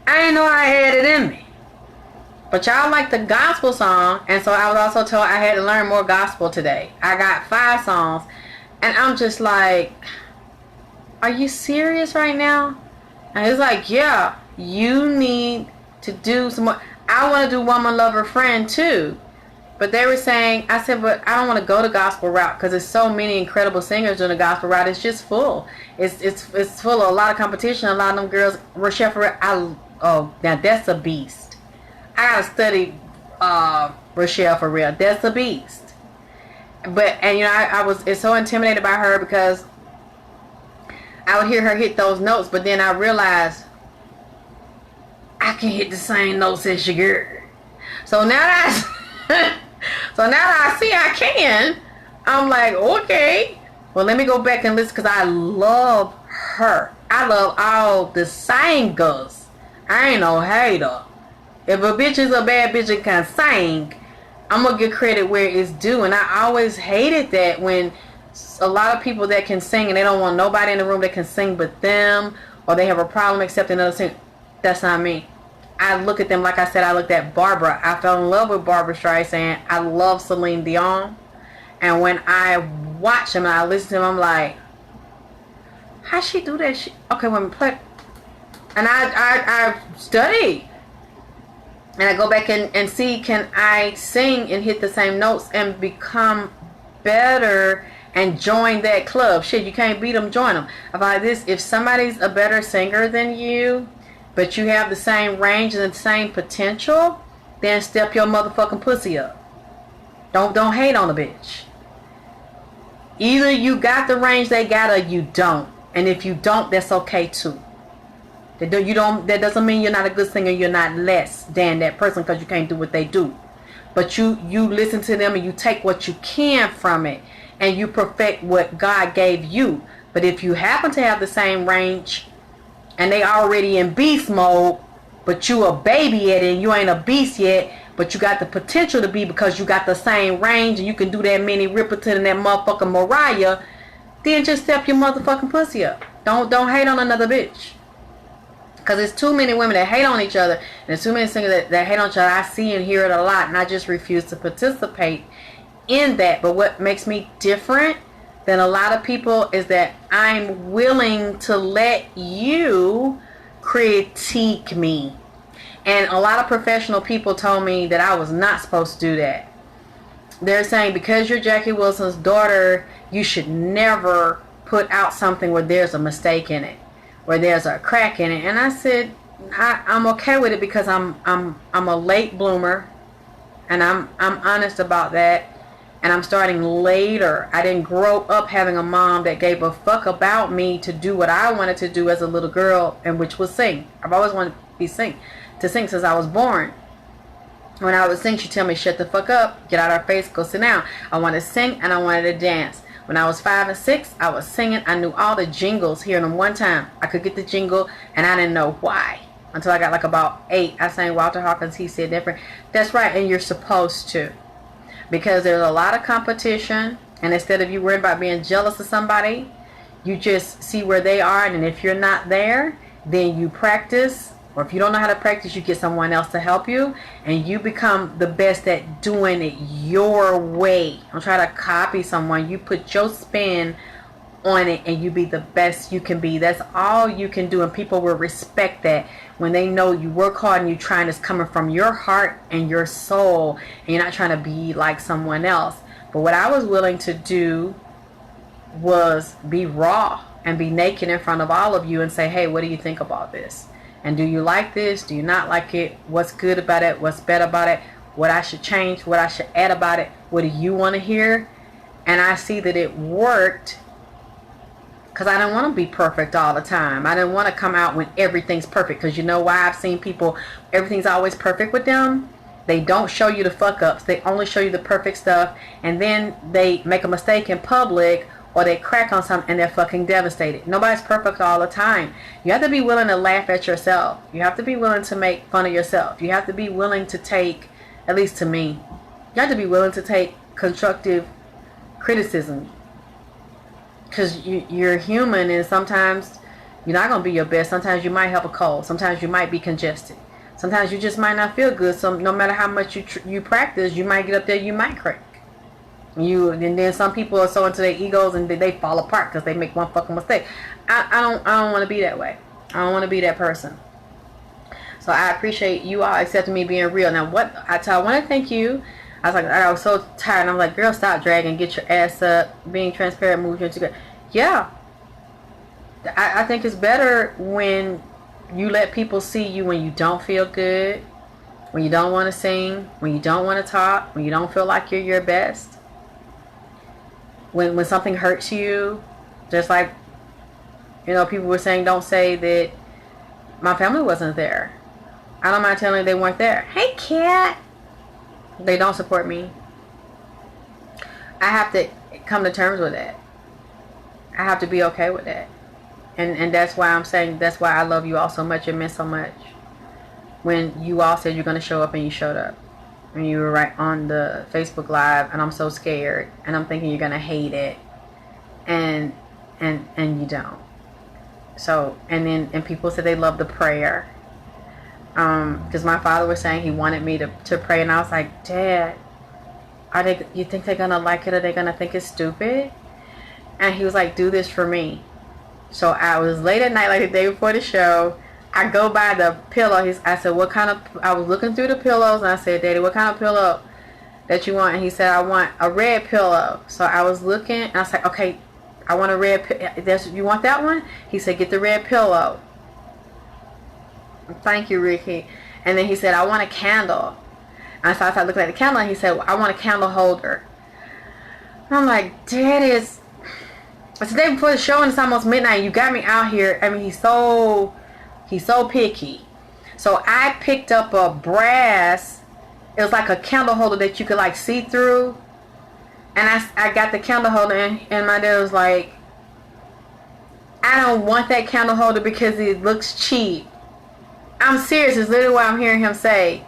I didn't know I had it in me. But y'all like the gospel song, and so I was also told I had to learn more gospel today. I got 5 songs, and I'm just like, are you serious right now? And it's like, yeah, you need to do some more. I want to do Woman Lover Friend too. But they were saying, I said, but I don't want to go the gospel route because there's so many incredible singers doing the gospel route. It's just full. It's full of a lot of competition. A lot of them girls, Rochelle Ferrell, oh, now that's a beast. I gotta study Rochelle Ferrell. That's a beast. But, and you know, I was so intimidated by her because I would hear her hit those notes, but then I realized I can hit the same notes as your girl. So now that I see I can, I'm like, okay, well, let me go back and listen because I love her. I love all the singers. I ain't no hater. If a bitch is a bad bitch and can sing, I'm gonna give credit where it's due. And I always hated that when a lot of people that can sing and they don't want nobody in the room that can sing but them, or they have a problem accepting another singer. That's not me. I look at them like I said I looked at Barbara. I fell in love with Barbara Streisand. I love Celine Dion. And when I watch them and I listen to them, I'm like, how she do that? Okay, when we play. And I study. And I go back and see, can I sing and hit the same notes and become better and join that club? Shit, you can't beat them, join them. About this, if somebody's a better singer than you, but you have the same range and the same potential, then step your motherfucking pussy up. Don't hate on the bitch. Either you got the range they got or you don't. And if you don't, that's okay too. That doesn't mean you're not a good singer. You're not less than that person because you can't do what they do. But you listen to them and you take what you can from it and you perfect what God gave you. But if you happen to have the same range and they already in beast mode, but you a baby at it and you ain't a beast yet, but you got the potential to be because you got the same range and you can do that Minnie Riperton and that motherfucking Mariah, then just step your motherfucking pussy up. Don't hate on another bitch. Because there's too many women that hate on each other. And there's too many singers that hate on each other. I see and hear it a lot. And I just refuse to participate in that. But what makes me different than a lot of people is that I'm willing to let you critique me. And a lot of professional people told me that I was not supposed to do that. They're saying because you're Jackie Wilson's daughter, you should never put out something where there's a mistake in it, where there's a crack in it. And I said, I'm okay with it because I'm a late bloomer, and I'm honest about that. And I'm starting later. I didn't grow up having a mom that gave a fuck about me to do what I wanted to do as a little girl, and which was sing. I've always wanted to sing since I was born. When I would sing, she'd tell me, shut the fuck up, get out of our face, go sit down. I wanted to sing and I wanted to dance. When I was 5 and 6, I was singing. I knew all the jingles, hearing them one time. I could get the jingle and I didn't know why. Until I got like about 8, I sang Walter Hawkins, He Said Different. That's right, and you're supposed to. Because there's a lot of competition, and instead of you worrying about being jealous of somebody, you just see where they are, and if you're not there, then you practice. Or if you don't know how to practice, you get someone else to help you, and you become the best at doing it your way. Don't try to copy someone. You put your spin on it and you be the best you can be. That's all you can do, and people will respect that when they know you work hard and you trying, it's coming from your heart and your soul, and you're not trying to be like someone else. But what I was willing to do was be raw and be naked in front of all of you and say, hey, what do you think about this? And do you like this? Do you not like it? What's good about it? What's bad about it? What I should change? What I should add about it? What do you want to hear? And I see that it worked because I didn't want to be perfect all the time. I didn't want to come out when everything's perfect, because you know why? I've seen people, everything's always perfect with them. They don't show you the fuck ups. They only show you the perfect stuff, and then they make a mistake in public or they crack on something and they're fucking devastated. Nobody's perfect all the time. You have to be willing to laugh at yourself. You have to be willing to make fun of yourself. You have to be willing to take, at least to me, you have to be willing to take constructive criticism. Because you're human, and sometimes you're not going to be your best. Sometimes you might have a cold. Sometimes you might be congested. Sometimes you just might not feel good. So no matter how much you practice, you might get up there, you might crack. And then some people are so into their egos and they fall apart because they make one fucking mistake. I don't want to be that way. I don't want to be that person. So I appreciate you all accepting me being real. Now what I want to thank you. I was so tired. And I'm like, girl, stop dragging. Get your ass up. Being transparent moves you into good. Yeah. I think it's better when you let people see you when you don't feel good, when you don't want to sing, when you don't want to talk, when you don't feel like you're your best. When something hurts you, just like, you know, people were saying, don't say that my family wasn't there. I don't mind telling you they weren't there. Hey, cat. They don't support me. I have to come to terms with that. I have to be okay with that. And that's why I'm saying, that's why I love you all so much. It meant so much. When you all said you're going to show up and you showed up. And you were right on the Facebook Live, and I'm so scared, and I'm thinking you're gonna hate it, and you don't. So and people said they love the prayer, because my father was saying he wanted me to pray, and I was like, Dad, you think they're gonna like it, or they're gonna think it's stupid? And he was like, do this for me. So I was late at night, like the day before the show. I go by the pillow. I said, what kind of... I was looking through the pillows, and I said, Daddy, what kind of pillow that you want? And he said, I want a red pillow. So I was looking, and I was like, okay, I want a red pillow. You want that one? He said, get the red pillow. Thank you, Ricky. And then he said, I want a candle. And so I started looking at the candle, and he said, I want a candle holder. And I'm like, Daddy, it's the day before the show, and it's almost midnight. You got me out here. I mean, he's so picky. So I picked up a brass, it was like a candle holder that you could like see through, and I got the candle holder, and my dad was like, I don't want that candle holder because it looks cheap. I'm serious. It's literally what I'm hearing him say.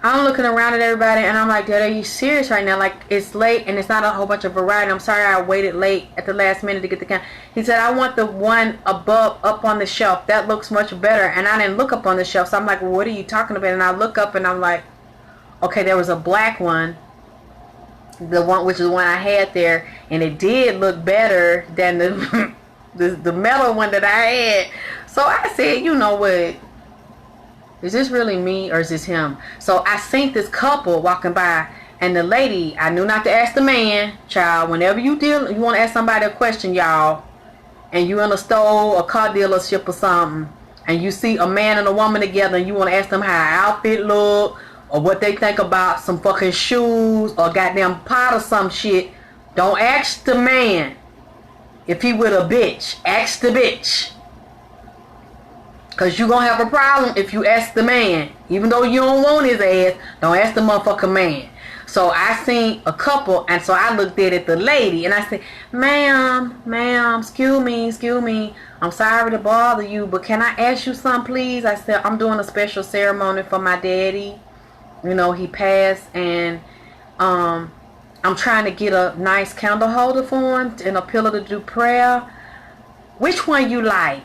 I'm looking around at everybody, and I'm like, Dad, are you serious right now? Like, it's late, and it's not a whole bunch of variety. I'm sorry I waited late at the last minute to get the candle. He said, I want the one above, up on the shelf. That looks much better. And I didn't look up on the shelf, so I'm like, well, what are you talking about? And I look up, and I'm like, okay, there was a black one, the one which is the one I had there, and it did look better than the metal one that I had. So I said, you know what? Is this really me, or is this him? So I seen this couple walking by, and the lady, I knew not to ask the man, child, whenever you want to ask somebody a question, y'all, and you in a store or car dealership or something, and you see a man and a woman together, and you want to ask them how an outfit look, or what they think about some fucking shoes, or goddamn pot or some shit, don't ask the man if he with a bitch. Ask the bitch. Because you're going to have a problem if you ask the man. Even though you don't want his ass, don't ask the motherfucking man. So I seen a couple, and so I looked at the lady, and I said, ma'am, excuse me. I'm sorry to bother you, but can I ask you something, please? I said, I'm doing a special ceremony for my daddy. You know, he passed, and I'm trying to get a nice candle holder for him and a pillow to do prayer. Which one you like?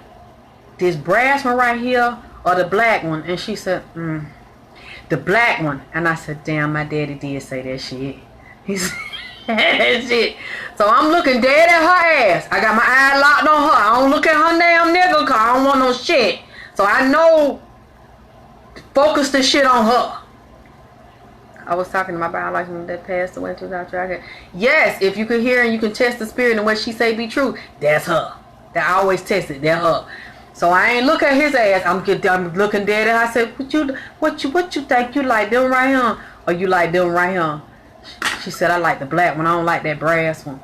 This brass one right here or the black one? And she said, the black one. And I said, damn, my daddy did say that shit. He said that shit. So I'm looking dead at her ass. I got my eye locked on her. I don't look at her damn nigga because I don't want no shit. So I know, focus the shit on her. I was talking to my biological that passed away in 2000. Yes, if you could hear and you can test the spirit and what she say be true, that's her. That I always test it. That's her. So I ain't look at his ass. I'm looking dead at her. I said, what you think? You like them right here? Or you like them right here? She said, I like the black one. I don't like that brass one.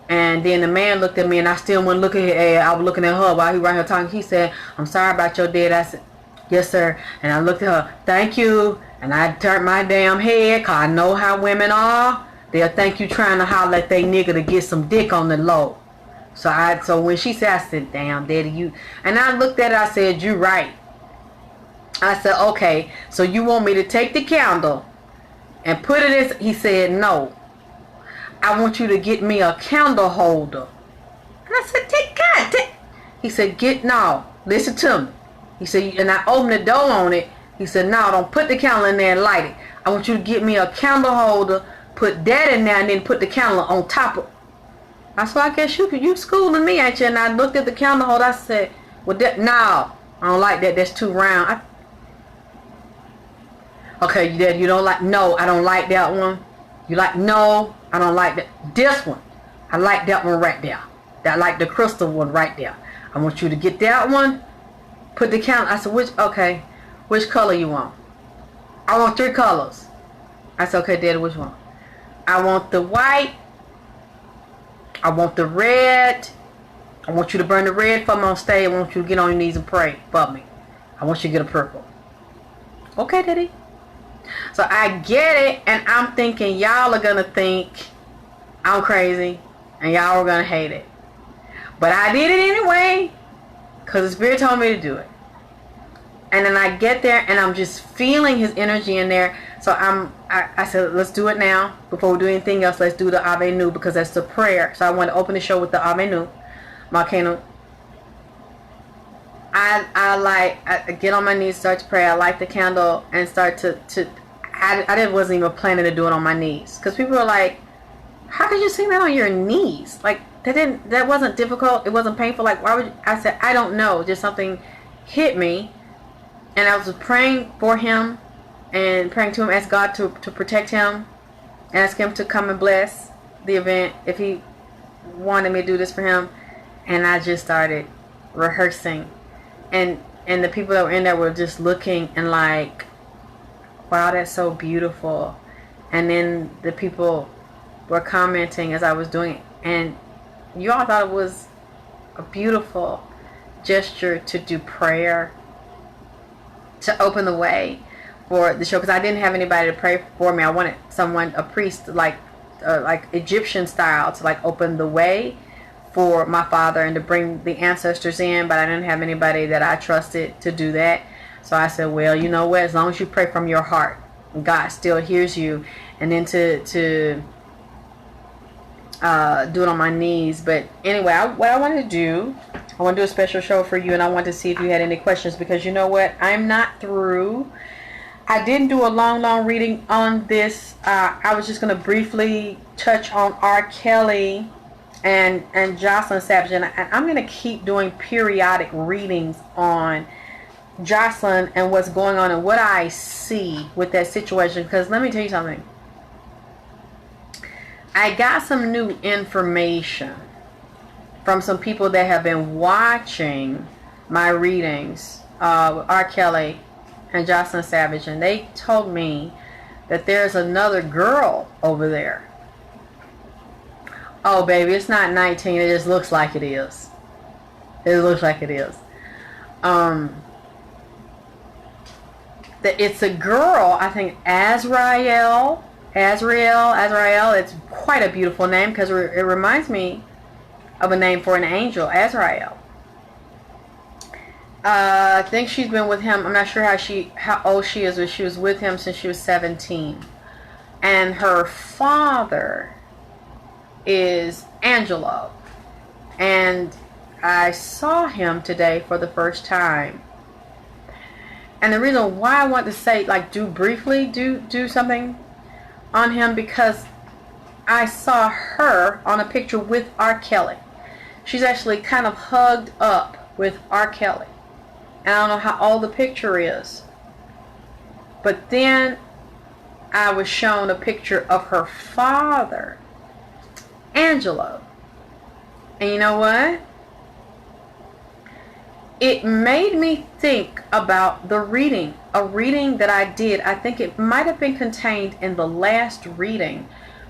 And then the man looked at me, and I still wasn't looking at his ass. I was looking at her while he right here talking. He said, I'm sorry about your dad. I said, yes, sir. And I looked at her, thank you. And I turned my damn head, because I know how women are. They'll think you trying to holler at they nigga to get some dick on the low. So when she said, I said, damn, daddy, you. And I looked at her, I said, you right. I said, okay, so you want me to take the candle and put it in? He said, no. I want you to get me a candle holder. And I said, take God. He said, no, listen to me. He said, and I opened the door on it. He said, no, don't put the candle in there and light it. I want you to get me a candle holder, put that in there, and then put the candle on top of it. I said, I guess you schooling me, ain't you? And I looked at the candle holder. I said, well, no, I don't like that. That's too round. Okay, Dad, you don't like, no, I don't like that one. You like, no, I don't like that. This one, I like that one right there. I like the crystal one right there. I want you to get that one, put the candle. I said, which color you want? I want 3 colors. I said, okay, Daddy, which one? I want the white. I want the red. I want you to burn the red for me on stage. I want you to get on your knees and pray for me. I want you to get a purple. Okay, Daddy. So I get it, and I'm thinking y'all are going to think I'm crazy, and y'all are going to hate it. But I did it anyway, because the Spirit told me to do it. And then I get there, and I'm just feeling His energy in there. So I said, let's do it now. Before we do anything else, let's do the Ave Nu, because that's the prayer. So I want to open the show with the Ave Nu. Marcano. I get on my knees, start to pray. I light the candle and start I wasn't even planning to do it on my knees. Because people are like, how could you sing that on your knees? Like, that wasn't difficult. It wasn't painful. Like, why would you? I said, I don't know. Just something hit me. And I was praying for him and praying to him, ask God to protect him, ask him to come and bless the event if he wanted me to do this for him. And I just started rehearsing. And the people that were in there were just looking and like, wow, that's so beautiful. And then the people were commenting as I was doing it. And you all thought it was a beautiful gesture to do prayer, to open the way for the show, because I didn't have anybody to pray for me. I wanted someone, a priest, like Egyptian style, to like open the way for my father and to bring the ancestors in, but I didn't have anybody that I trusted to do that. So I said, well, you know what, as long as you pray from your heart, God still hears you. And then to do it on my knees. But anyway, what I wanted to do, I want to do a special show for you, and I want to see if you had any questions, because you know what, I'm not through. I didn't do a long reading on this. I was just going to briefly touch on R. Kelly and Jocelyn Savage, and I'm going to keep doing periodic readings on Jocelyn and what's going on and what I see with that situation. Because let me tell you something, I got some new information from some people that have been watching my readings with R. Kelly and Jocelyn Savage, and they told me that there's another girl over there. Oh, baby, it's not 19. It just looks like it is. It looks like it is. That it's a girl, I think, Azrael. It's quite a beautiful name, because it reminds me of a name for an angel, Azrael. I think she's been with him. I'm not sure how old she is, but she was with him since she was 17. And her father is Angelo. And I saw him today for the first time. And the reason why I want to say, like, do something on him, because I saw her on a picture with R. Kelly. She's actually kind of hugged up with R. Kelly. And I don't know how old the picture is. But then I was shown a picture of her father, Angelo. And you know what? It made me think about a reading that I did. I think it might have been contained in the last reading,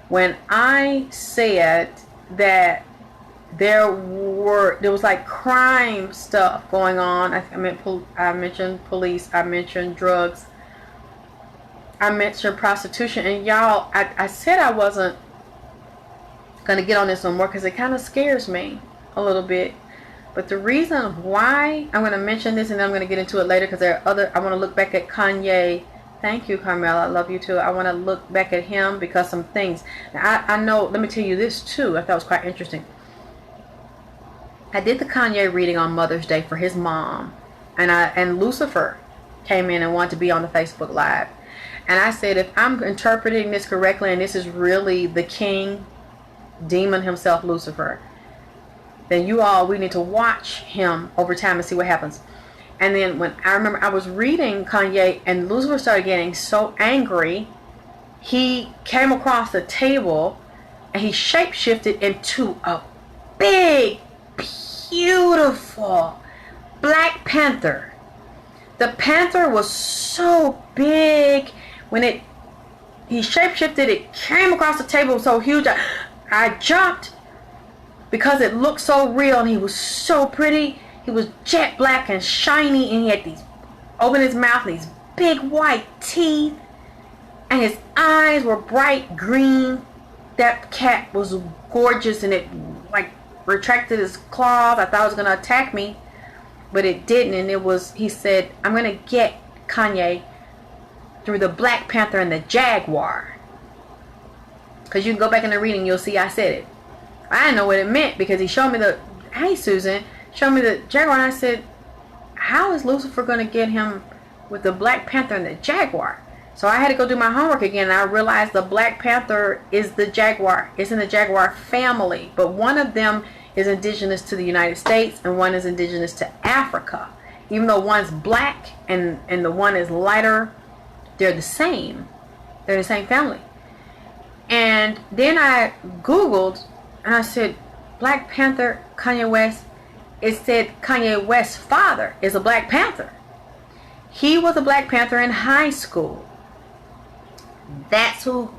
when I said that there was like crime stuff going on. I mentioned police, I mentioned drugs, I mentioned prostitution, and y'all, I said I wasn't going to get on this no more because it kind of scares me a little bit. But the reason why I'm going to mention this, and then I'm going to get into it later, because there are other, I want to look back at Kanye. Thank you, Carmela. I love you too. I want to look back at him because some things. Now, I know, let me tell you this too. I thought it was quite interesting. I did the Kanye reading on Mother's Day for his mom. And Lucifer came in and wanted to be on the Facebook Live. And I said, if I'm interpreting this correctly, and this is really the king demon himself, Lucifer, then we need to watch him over time and see what happens. And then when I remember I was reading Kanye, and Lucifer started getting so angry, he came across the table and he shapeshifted into a big, beautiful Black Panther. The panther was so big. When he shapeshifted, it came across the table so huge. I jumped because it looked so real, and he was so pretty. He was jet black and shiny, and he had open his mouth, and these big white teeth, and his eyes were bright green. That cat was gorgeous, and it like retracted his claws. I thought it was gonna attack me, but it didn't. And he said, I'm gonna get Kanye through the Black Panther and the Jaguar. Because you can go back in the reading, you'll see I said it. I didn't know what it meant, because he showed me hey Susan, showed me the Jaguar, and I said, how is Lucifer going to get him with the Black Panther and the Jaguar? So I had to go do my homework again, and I realized the Black Panther is the Jaguar. It's in the Jaguar family, but one of them is indigenous to the United States, and one is indigenous to Africa. Even though one's black and the one is lighter, they're the same. They're the same family. And then I Googled, and I said, Black Panther, Kanye West. It said Kanye West's father is a Black Panther. He was a Black Panther in high school. That's who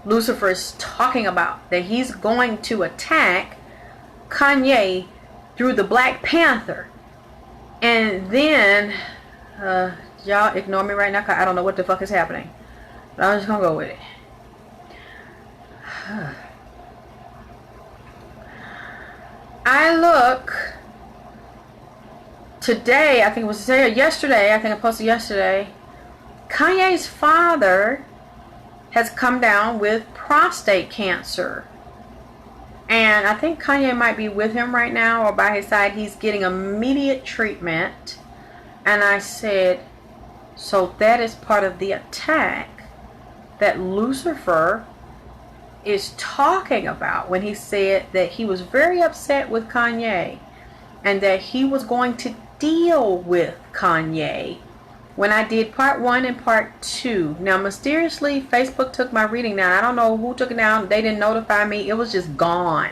Lucifer is talking about. That he's going to attack Kanye through the Black Panther. And then, y'all ignore me right now, because I don't know what the fuck is happening. But I'm just going to go with it. I look today, I think it was today or yesterday, I think I posted yesterday, Kanye's father has come down with prostate cancer. And I think Kanye might be with him right now or by his side. He's getting immediate treatment. And I said, so that is part of the attack that Lucifer is talking about when he said that he was very upset with Kanye and that he was going to deal with Kanye when I did part 1 and part 2. Now, mysteriously, Facebook took my reading down. I don't know who took it down. They didn't notify me. It was just gone.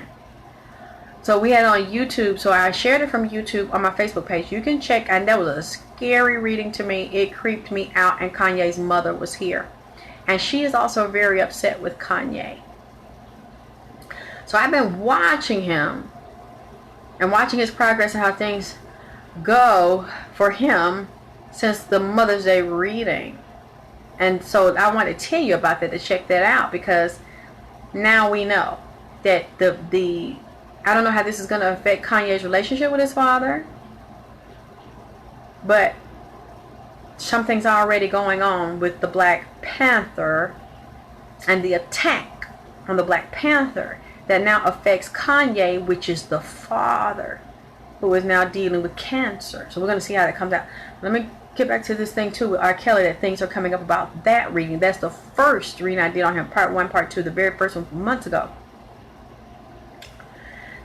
So we had it on YouTube. So I shared it from YouTube on my Facebook page. You can check. And that was a scary reading to me. It creeped me out. And Kanye's mother was here. And she is also very upset with Kanye. So I've been watching him and watching his progress and how things go for him since the Mother's Day reading. And so I want to tell you about that, to check that out, because now we know that I don't know how this is going to affect Kanye's relationship with his father, but something's already going on with the Black Panther and the attack on the Black Panther that now affects Kanye, which is the father, who is now dealing with cancer. So we're going to see how that comes out. Let me get back to this thing too with RKELLY, that things are coming up about that reading. That's the first reading I did on him, part 1, part 2, the very first one months ago.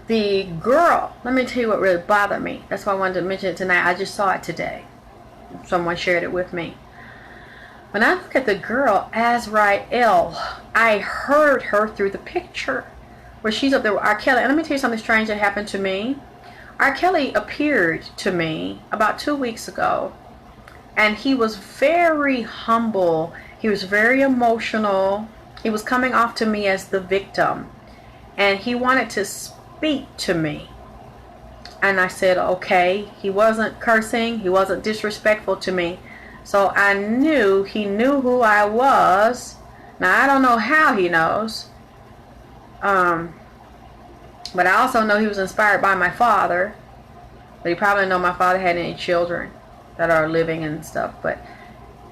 The girl, let me tell you what really bothered me. That's why I wanted to mention it tonight. I just saw it today. Someone shared it with me. When I look at the girl, Azrael, I heard her through the picture where she's up there with RKELLY. And let me tell you something strange that happened to me. RKELLY appeared to me about 2 weeks ago, and he was very humble. He was very emotional. He was coming off to me as the victim, and he wanted to speak to me. And I said, okay. He wasn't cursing. He wasn't disrespectful to me. So I knew he knew who I was. Now, I don't know how he knows. But I also know he was inspired by my father. But he probably didn't know my father had any children that are living and stuff. But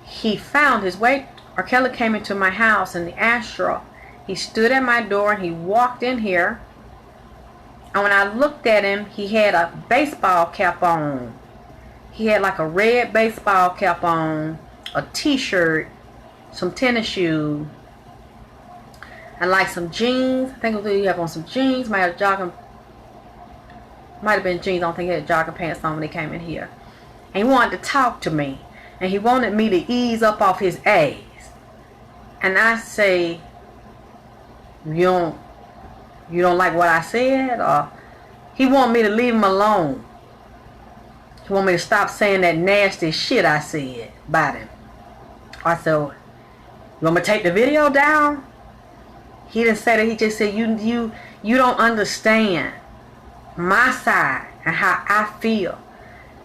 he found his way. RKELLY came into my house in the astral. He stood at my door and he walked in here. And when I looked at him, he had a baseball cap on. He had like a red baseball cap on, a t-shirt, some tennis shoes, and like some jeans. I think he had on some jeans. Might have been jeans. I don't think he had jogging pants on when he came in here. And he wanted to talk to me. And he wanted me to ease up off his ass. And I say, you don't like what I said? Or he want me to leave him alone. He want me to stop saying that nasty shit I said about him. I said, you want me to take the video down? He didn't say that. He just said, you don't understand my side and how I feel.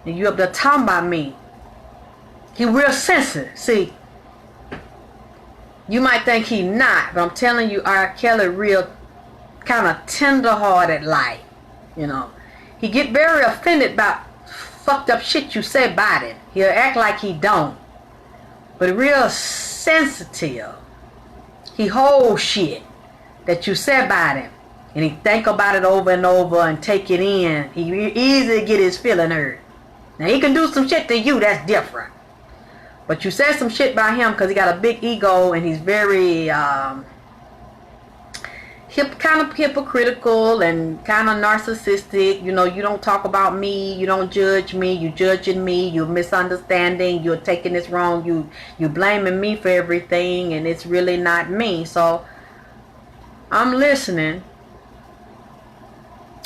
And you up there talking about me. He real sensitive. See, you might think he not, but I'm telling you, R. Kelly real kind of tender-hearted like, you know. He get very offended about fucked up shit you say about him. He'll act like he don't. But real sensitive. He holds shit that you say about him. And he think about it over and over and take it in. He easily get his feeling hurt. Now he can do some shit to you, that's different. But you said some shit about him because he got a big ego and he's very kind of hypocritical and kind of narcissistic. You know, you don't talk about me, you don't judge me, you judging me, you're misunderstanding, you're taking this wrong, you blaming me for everything, and it's really not me. So I'm listening,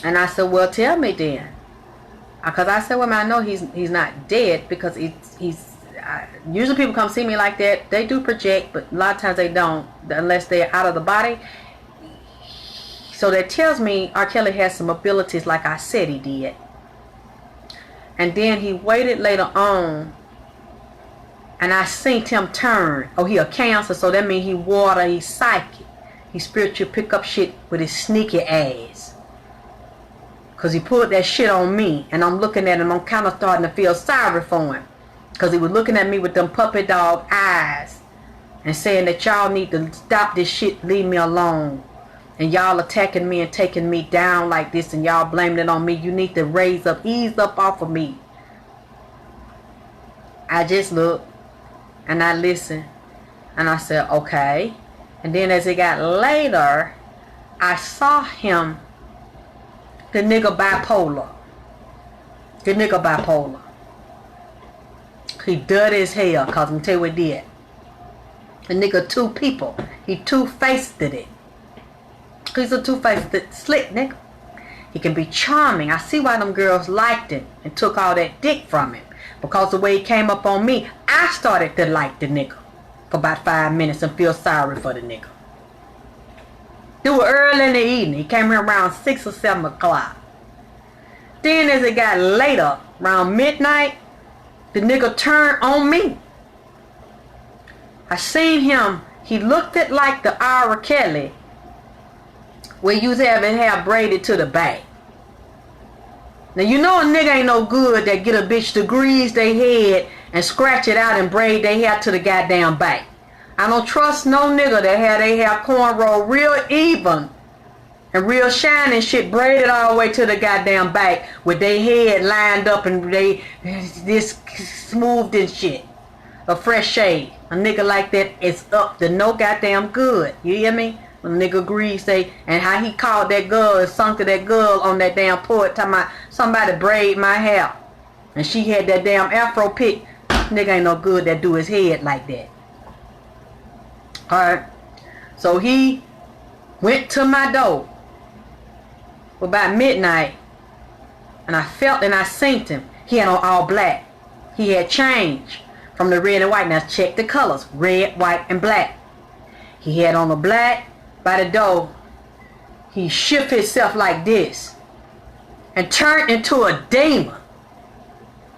and I said, well, tell me then, because I said, well, I know he's not dead, because usually people come see me like that, they do project, but a lot of times they don't unless they're out of the body. So that tells me R. Kelly has some abilities like I said he did. And then he waited later on, and I seen him turn. Oh, he a Cancer, so that means he water, he's psychic. He spiritual pick up shit with his sneaky ass. Because he pulled that shit on me, and I'm looking at him, I'm kind of starting to feel sorry for him. Because he was looking at me with them puppy dog eyes and saying that y'all need to stop this shit, leave me alone. And y'all attacking me and taking me down like this, and y'all blaming it on me. You need to raise up, ease up off of me. I just looked and I listened and I said, okay. And then as it got later, I saw him, the nigga bipolar. The nigga bipolar. He dirty as hell, cause I'm tell you what he did. The nigga two people. He two-faced it. He's a two-faced slick nigga. He can be charming. I see why them girls liked him and took all that dick from him. Because the way he came up on me, I started to like the nigga for about 5 minutes and feel sorry for the nigga. It was early in the evening. He came here around 6 or 7 o'clock. Then as it got later, around midnight, the nigga turned on me. I seen him. He looked at like the RKELLY where you having hair braided to the back. Now you know a nigga ain't no good that get a bitch to grease their head and scratch it out and braid their hair to the goddamn back. I don't trust no nigga that had their hair cornrow real even and real shiny shit braided all the way to the goddamn back with their head lined up and they this smoothed and shit. A fresh shade. A nigga like that is up to no goddamn good. You hear me? When a nigga grease say, and how he called that girl and sung to that girl on that damn porch talking about somebody braid my hair. And she had that damn afro pick. Nigga ain't no good that do his head like that. Alright. So he went to my door about midnight, and I felt and I seen him. He had on all black. He had changed from the red and white. Now check the colors. Red, white, and black. He had on the black. By the door, he shifted himself like this and turned into a demon.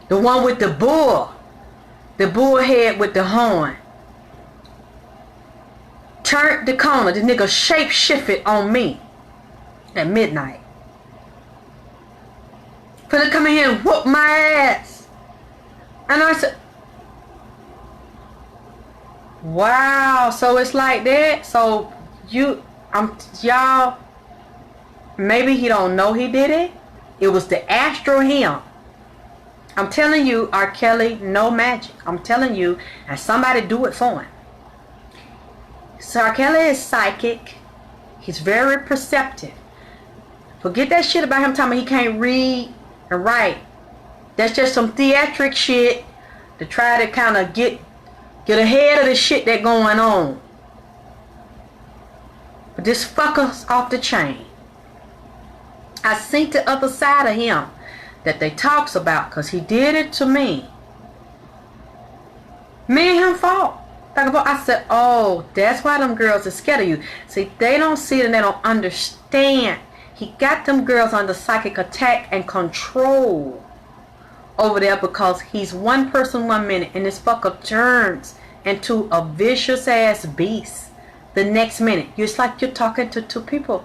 The one with the bull head with the horn. Turned the corner. The nigga shape shifted on me at midnight. Finna come in here and whoop my ass. And I said, wow, so it's like that. So y'all, maybe he don't know he did it. It was the astral him I'm telling you, R. Kelly, no magic. I'm telling you, and somebody do it for him. So R. Kelly is psychic. He's very perceptive. Forget that shit about him telling me he can't read and write. That's just some theatric shit to try to kind of get ahead of the shit that's going on. But this fucker's off the chain. I seen the other side of him that they talks about, because he did it to me. Me and him fought. I said, oh, that's why them girls are scared of you. See, they don't see it and they don't understand. He got them girls under psychic attack and control over there, because he's one person 1 minute and this fucker turns into a vicious ass beast the next minute. It's like you're talking to two people.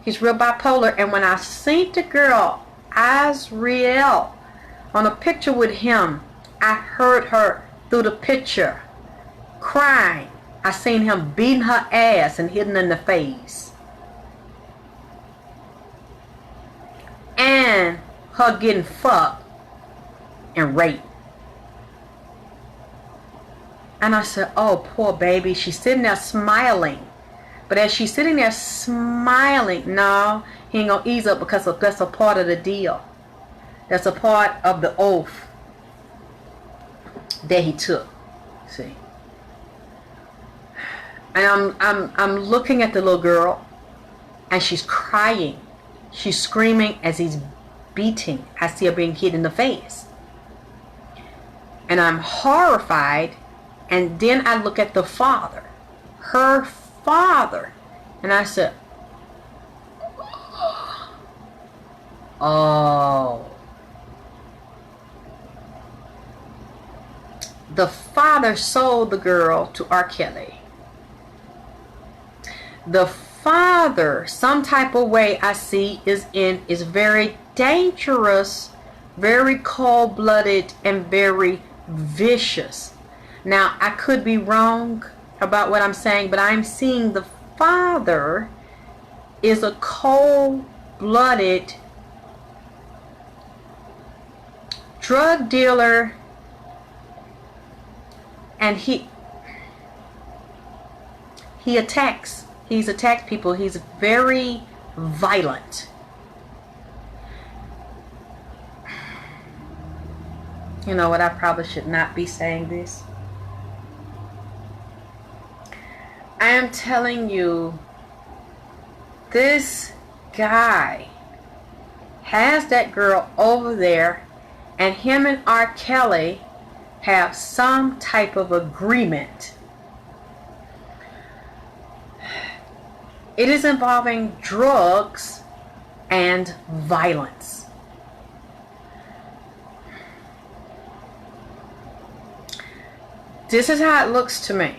He's real bipolar. And when I seen the girl Azriel on a picture with him, I heard her through the picture crying. I seen him beating her ass and hitting her in the face, and her getting fucked and raped. And I said, oh, poor baby. She's sitting there smiling. But as she's sitting there smiling, no, he ain't going to ease up, because that's a part of the deal. That's a part of the oath that he took. See? And I'm looking at the little girl, and she's crying. She's screaming as he's beating. I see her being hit in the face. And I'm horrified. And then I look at the father, her father, and I said, oh. The father sold the girl to R. Kelly. The father, some type of way I see, is very dangerous, very cold-blooded, and very vicious. Now, I could be wrong about what I'm saying, but I'm seeing the father is a cold-blooded drug dealer, and he attacks. He's attacked people. He's very violent. You know what? I probably should not be saying this. I am telling you, this guy has that girl over there, and him and R. Kelly have some type of agreement. It is involving drugs and violence. This is how it looks to me.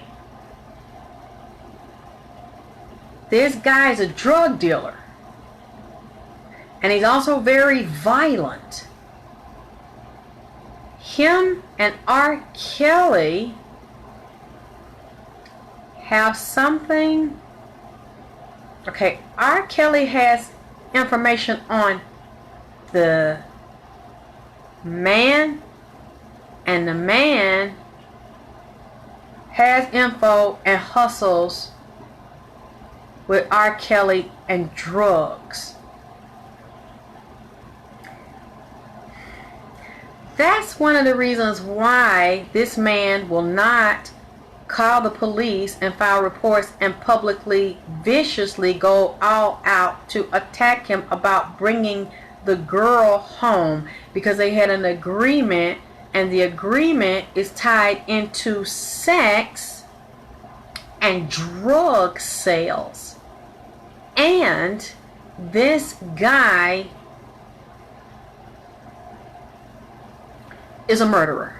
This guy's a drug dealer, and he's also very violent. Him and R. Kelly have something. Okay, R. Kelly has information on the man, and the man has info and hustles with R. Kelly and drugs. That's one of the reasons why this man will not call the police and file reports and publicly, viciously go all out to attack him about bringing the girl home, because they had an agreement, and the agreement is tied into sex and drug sales. And this guy is a murderer.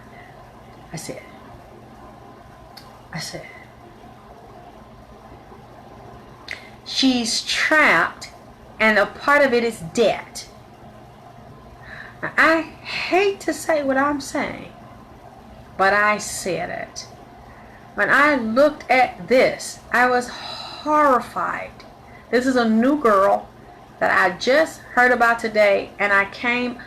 I said. She's trapped, and a part of it is debt. Now, I hate to say what I'm saying, but I said it. When I looked at this, I was horrified. This is a new girl that I just heard about today, and I came,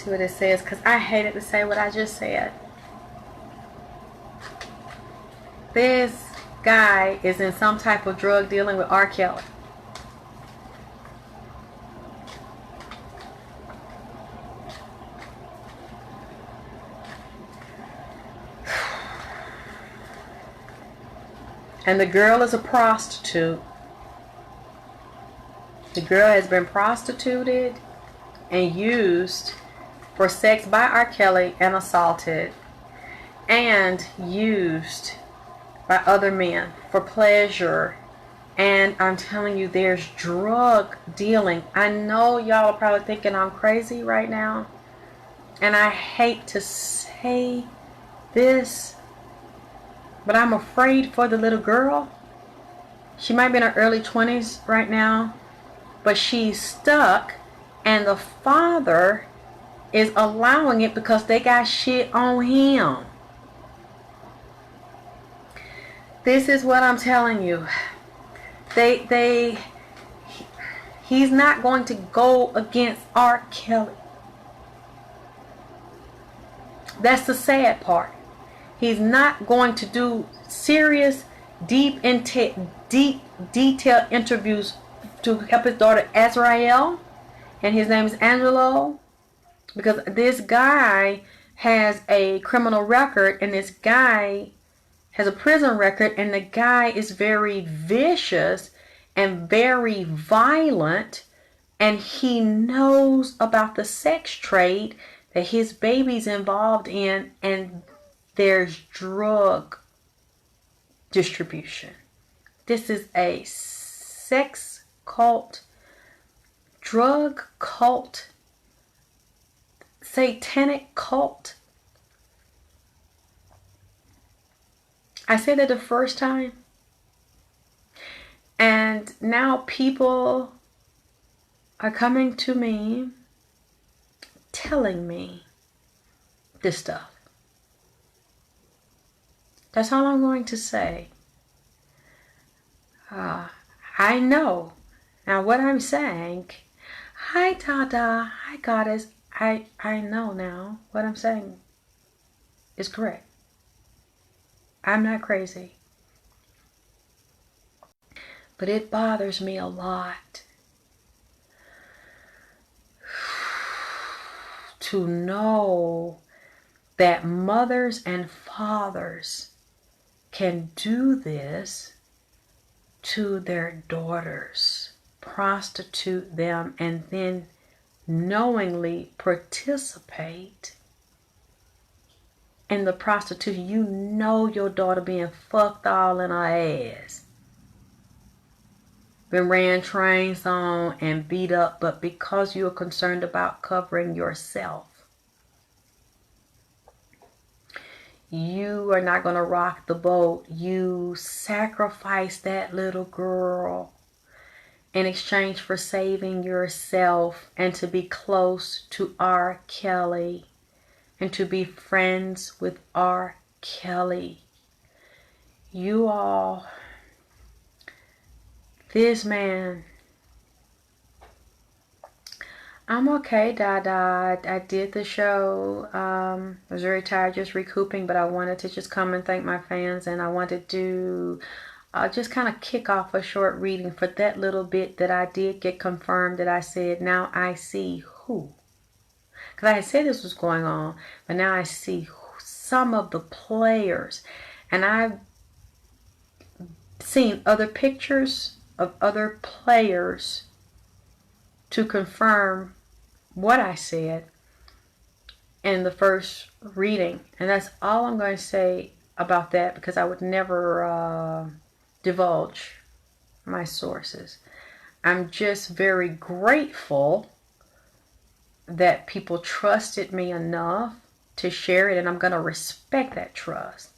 see what it says, because I hated to say what I just said. This guy is in some type of drug dealing with R. Kelly. And the girl is a prostitute. The girl has been prostituted and used for sex by R. Kelly and assaulted and used by other men for pleasure. And I'm telling you, there's drug dealing. I know y'all are probably thinking I'm crazy right now, and I hate to say this, but I'm afraid for the little girl. She might be in her early 20s right now, but she's stuck, and the father is allowing it because they got shit on him. This is what I'm telling you. He's not going to go against R. Kelly. That's the sad part. He's not going to do serious, deep detailed interviews to help his daughter Azrael, and his name is Angelo, because this guy has a criminal record, and this guy has a prison record, and the guy is very vicious and very violent, and he knows about the sex trade that his baby's involved in, and there's drug distribution. This is a sex cult, drug cult, satanic cult. I said that the first time, and now people are coming to me telling me this stuff. That's all I'm going to say. I know. Now what I'm saying, hi Dada, hi Goddess, I know now what I'm saying is correct. I'm not crazy. But it bothers me a lot to know that mothers and fathers can do this to their daughters, prostitute them, and then knowingly participate in the prostitution. You know your daughter being fucked all in her ass, been ran trains on and beat up, but because you're concerned about covering yourself, you are not going to rock the boat. You sacrifice that little girl in exchange for saving yourself and to be close to R. Kelly and to be friends with R. Kelly. You all, this man, I'm okay, Dada. I did the show. I was very tired, just recouping, but I wanted to just come and thank my fans, and I wanted to just kind of kick off a short reading for that little bit that I did get confirmed that I said, now I see who. Because I had said this was going on, but now I see some of the players, and I've seen other pictures of other players to confirm what I said in the first reading. And that's all I'm going to say about that, because I would never divulge my sources. I'm just very grateful that people trusted me enough to share it, and I'm going to respect that trust.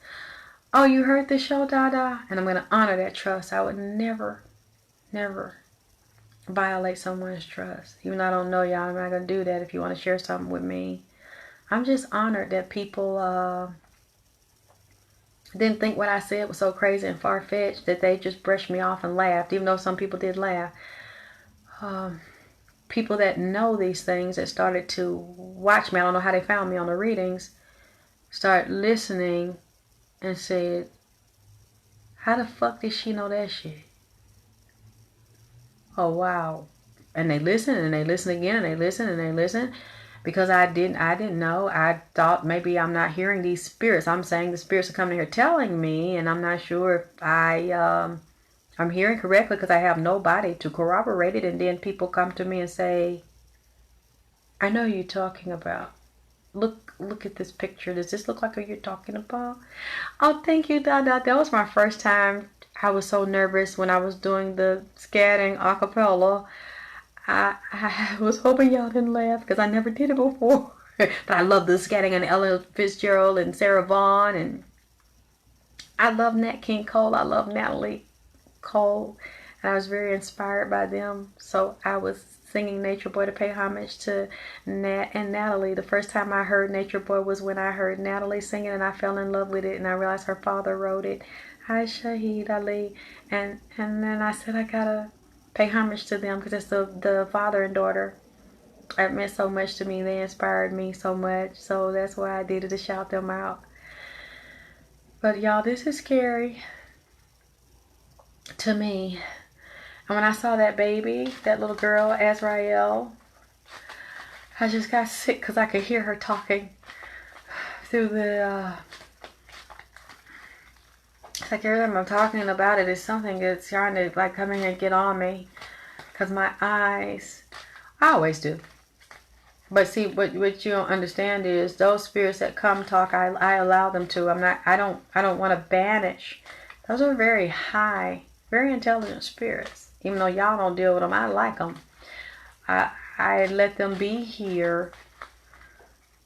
Oh, you heard this show, Dada? And I'm going to honor that trust. I would never violate someone's trust. Even though I don't know y'all, I'm not going to do that. If you want to share something with me, I'm just honored that people didn't think what I said was so crazy and far-fetched that they just brushed me off and laughed, even though some people did laugh. people that know these things that started to watch me, I don't know how they found me on the readings, start listening and said, how the fuck did she know that shit? Oh, wow. And they listen and they listen again and they listen and they listen. Because I didn't know. I thought maybe I'm not hearing these spirits. I'm saying the spirits are coming here telling me, and I'm not sure if I'm hearing correctly because I have nobody to corroborate it. And then people come to me and say, I know who you're talking about. Look at this picture. Does this look like who you're talking about? Oh, thank you, Dada. That was my first time. I was so nervous when I was doing the scatting a cappella. I was hoping y'all didn't laugh because I never did it before. But I love the scatting and Ella Fitzgerald and Sarah Vaughan, and I love Nat King Cole. I love Natalie Cole, and I was very inspired by them. So I was singing Nature Boy to pay homage to Nat and Natalie. The first time I heard Nature Boy was when I heard Natalie singing, and I fell in love with it, and I realized her father wrote it. Hi, Shahid Ali. And then I said I gotta pay homage to them because it's the father and daughter. It meant so much to me. They inspired me so much. So that's why I did it, to shout them out. But y'all, this is scary to me. And when I saw that baby, that little girl, Azrael, I just got sick because I could hear her talking through the... It's like every time I'm talking about it, it's something that's trying to like come in and get on me. Because my eyes, I always do. But see, what you don't understand is those spirits that come talk, I allow them to. I don't want to banish. Those are very high, very intelligent spirits. Even though y'all don't deal with them, I like them. I let them be here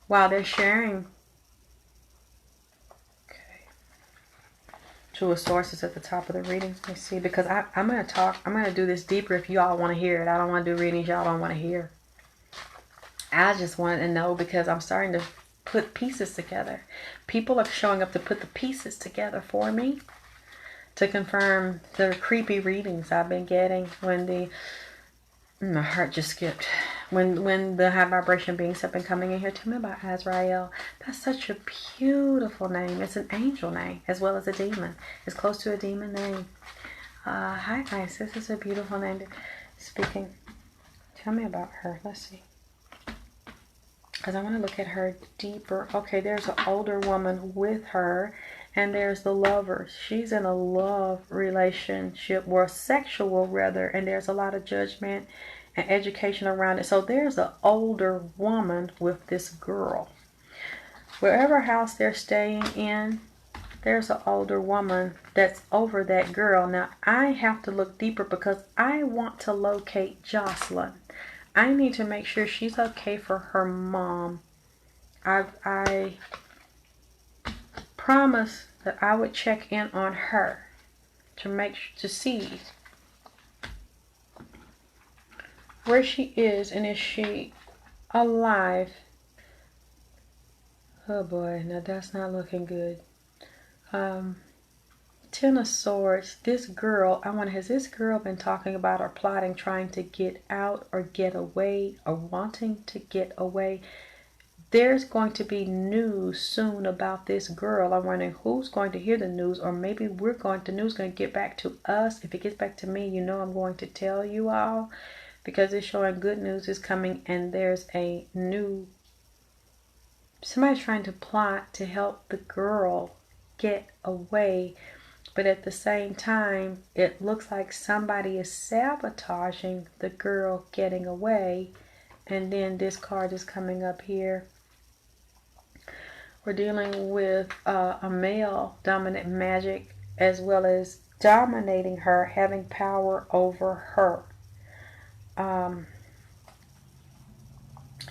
while they're sharing. Two of Sources at the top of the reading. Let me see, because I'm going to do this deeper if you all want to hear it. I don't want to do readings y'all don't want to hear. I just wanted to know because I'm starting to put pieces together. People are showing up to put the pieces together for me to confirm the creepy readings I've been getting when my heart just skipped. When the high vibration beings have been coming in here. Tell me about Azrael. That's such a beautiful name. It's an angel name as well as a demon. It's close to a demon name. Hi guys, this is a beautiful name. Speaking. Tell me about her. Let's see. Because I want to look at her deeper. Okay, there's an older woman with her. And there's the lover. She's in a love relationship, or sexual rather. And there's a lot of judgment and education around it. So there's an older woman with this girl. Wherever house they're staying in, there's an older woman that's over that girl. Now, I have to look deeper because I want to locate Jocelyn. I need to make sure she's okay for her mom. I promised that I would check in on her to see where she is and is she alive. Oh boy, now that's not looking good. Ten of Swords. This girl, has this girl been talking about or plotting, trying to get out or get away or wanting to get away? There's going to be news soon about this girl. I'm wondering who's going to hear the news, or maybe the news going to get back to us. If it gets back to me, you know I'm going to tell you all, because it's showing good news is coming, and there's somebody's trying to plot to help the girl get away. But at the same time, it looks like somebody is sabotaging the girl getting away. And then this card is coming up here. We're dealing with a male dominant magic, as well as dominating her, having power over her.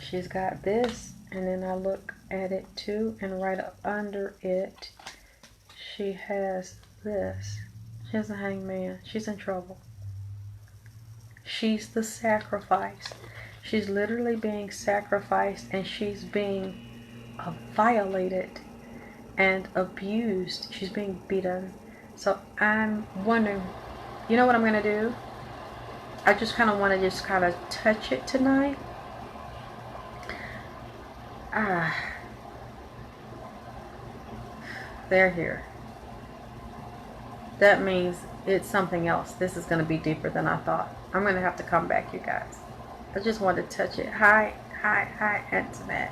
She's got this, and then I look at it too, and right up under it, she has this. She has a hangman. She's in trouble. She's the sacrifice. She's literally being sacrificed, and she's being violated and abused. She's being beaten. So I'm wondering, you know what I'm going to do? I just kind of want to just kind of touch it tonight. They're here. That means it's something else. This is going to be deeper than I thought. I'm going to have to come back, you guys. I just wanted to touch it. Hi, Antoinette.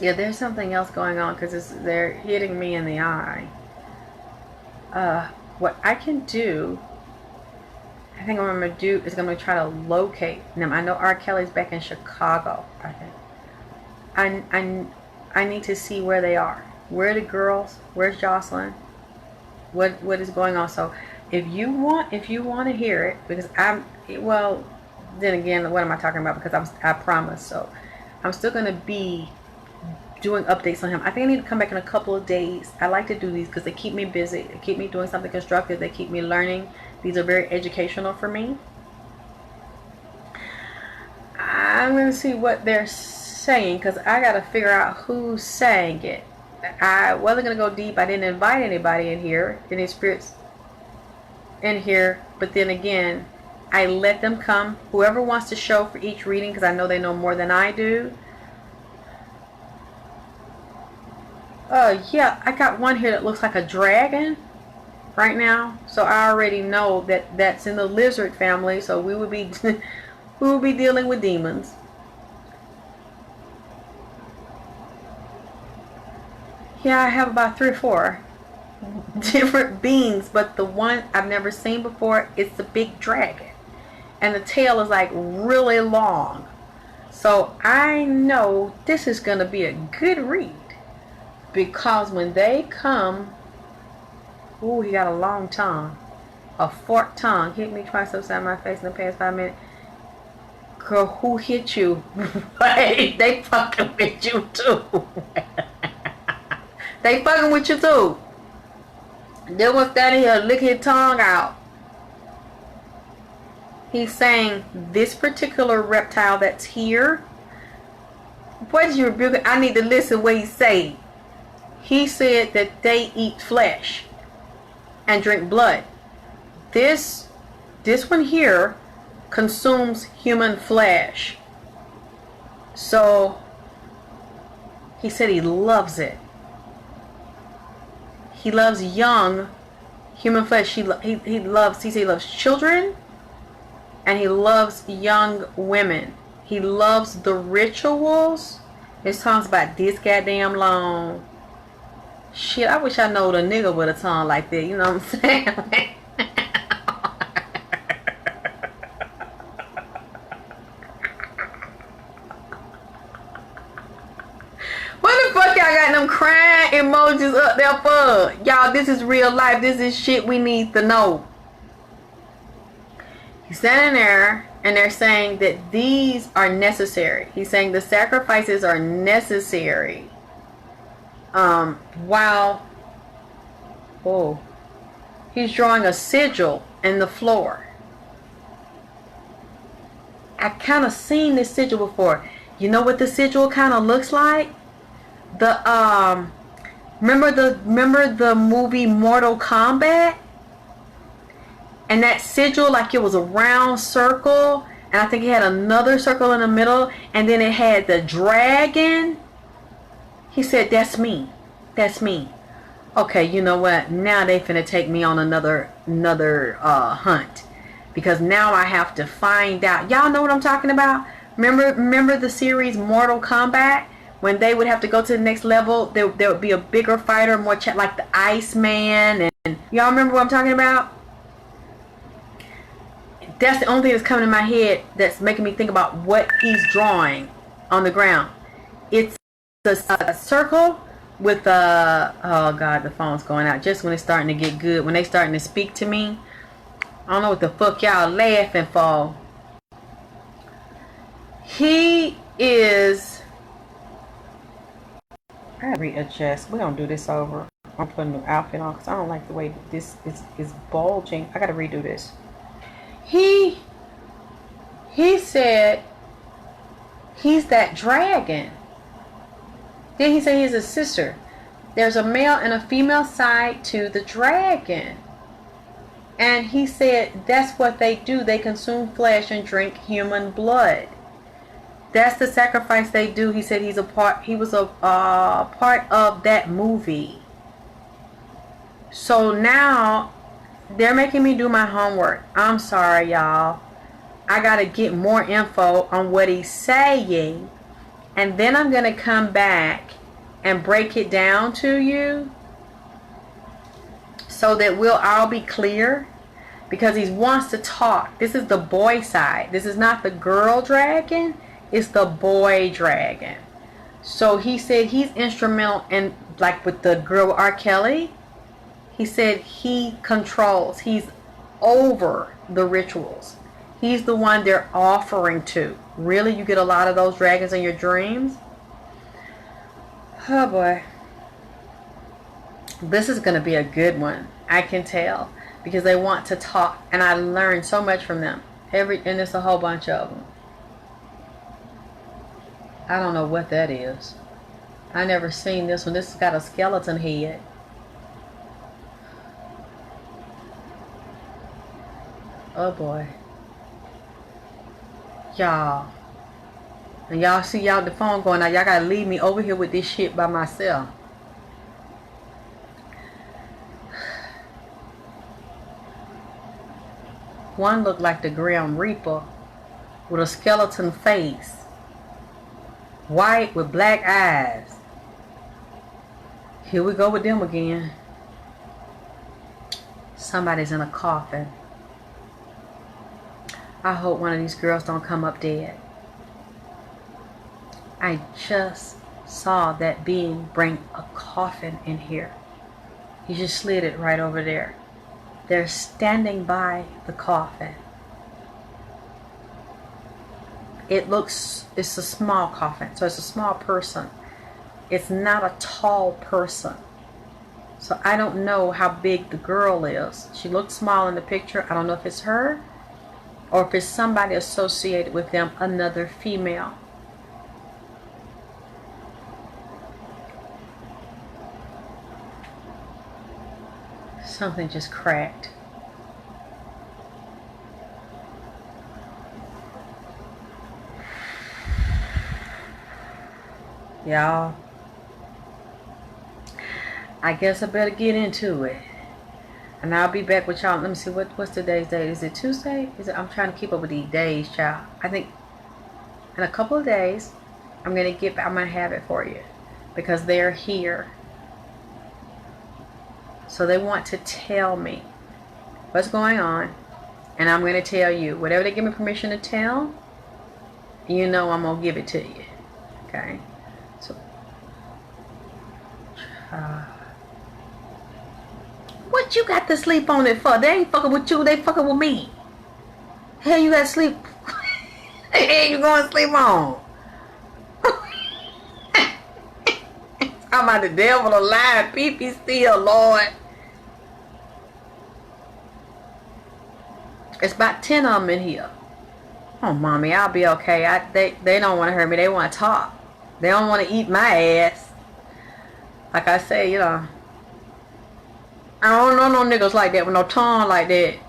Yeah, there's something else going on because they're hitting me in the eye. What I can do, I think what I'm going to do is I'm going to try to locate them. I know R. Kelly's back in Chicago, I think. I need to see where they are. Where are the girls? Where's Jocelyn? What is going on? So if you want to hear it, because well, then again, what am I talking about? Because I promised. So I'm still going to be doing updates on him. I think I need to come back in a couple of days. I like to do these because they keep me busy. They keep me doing something constructive. They keep me learning. These are very educational for me. I'm going to see what they're saying because I got to figure out who's saying it. I wasn't going to go deep. I didn't invite anybody in here, any spirits in here. But then again, I let them come. Whoever wants to show for each reading, because I know they know more than I do. Yeah, I got one here that looks like a dragon right now. So I already know that that's in the lizard family. So we would be we will be dealing with demons. Yeah, I have about 3 or 4 different beings, but the one I've never seen before is the big dragon. And the tail is like really long. So I know this is going to be a good read. Because when they come, ooh, he got a long tongue. A forked tongue. Hit me twice upside my face in the past 5 minutes. Girl, who hit you? Wait, they fucking with you too. They fucking with you too. They was standing here, lick his tongue out. He's saying this particular reptile that's here. What is you rebuking? I need to listen what he say. He said that they eat flesh and drink blood. This one here consumes human flesh. So he said he loves it. He loves young human flesh. He said he loves children and he loves young women. He loves the rituals. His tongue's about this goddamn long. Shit, I wish I knowed a nigga with a tongue like that. You know what I'm saying? What the fuck y'all got them crying emojis up there for? Y'all, this is real life. This is shit we need to know. He's standing there and they're saying that these are necessary. He's saying the sacrifices are necessary. While he's drawing a sigil in the floor. I kind of seen this sigil before. You know what the sigil kind of looks like? The remember the movie Mortal Kombat? And that sigil, like it was a round circle, and I think it had another circle in the middle, and then it had the dragon. He said, that's me. That's me. Okay, you know what? Now they finna take me on another hunt. Because now I have to find out. Y'all know what I'm talking about? Remember the series Mortal Kombat? When they would have to go to the next level, there would be a bigger fighter, more like the Iceman. And y'all remember what I'm talking about? That's the only thing that's coming in my head that's making me think about what he's drawing on the ground. It's a circle with oh god, the phone's going out just when it's starting to get good, when they starting to speak to me. I don't know what the fuck y'all laughing for. He is, I gotta readjust. We're gonna do this over. I'm putting a new outfit on because I don't like the way this is bulging. I gotta redo this. He said he's that dragon. Then he said he's a sister. there's a male and a female side to the dragon. And he said that's what they do. They consume flesh and drink human blood. That's the sacrifice they do. He said he was a part of that movie. So now they're making me do my homework. I'm sorry, y'all. I gotta get more info on what he's saying, and then I'm gonna come back and break it down to you so that we'll all be clear, because he wants to talk. This is the boy side. This is not the girl dragon. It's the boy dragon. So he said he's instrumental in, like with the girl RKELLY, he said he controls. He's over the rituals. He's the one they're offering to. Really? You get a lot of those dragons in your dreams? Oh boy. This is going to be a good one. I can tell. Because they want to talk. And I learned so much from them. And there's a whole bunch of them. I don't know what that is. I never seen this one. This has got a skeleton head. Oh boy. Y'all. And y'all see y'all the phone going out. Y'all gotta leave me over here with this shit by myself. One looked like the Grim Reaper with a skeleton face. White with black eyes. Here we go with them again. Somebody's in a coffin. I hope one of these girls don't come up dead. I just saw that being bring a coffin in here. He just slid it right over there. They're standing by the coffin. It's a small coffin, so it's a small person. It's not a tall person. So I don't know how big the girl is. She looks small in the picture. I don't know if it's her or if it's somebody associated with them, another female. Something just cracked. Y'all, I guess I better get into it. And I'll be back with y'all. Let me see, what's today's date? Is it Tuesday? I'm trying to keep up with these days, child. I think in a couple of days, I'm going to have it for you. Because they're here. So they want to tell me what's going on. And I'm going to tell you. Whatever they give me permission to tell, you know I'm going to give it to you. Okay? So, what you got to sleep on it for? They ain't fucking with you. They fucking with me. Hell, you got to sleep. Hell, you going to sleep on? I'm about the devil alive. Pee-pee still, Lord. It's about 10 of them in here. Oh, mommy, I'll be okay. They don't want to hurt me. They want to talk. They don't want to eat my ass. Like I say, you know, I don't know no niggas like that with no tongue like that. You know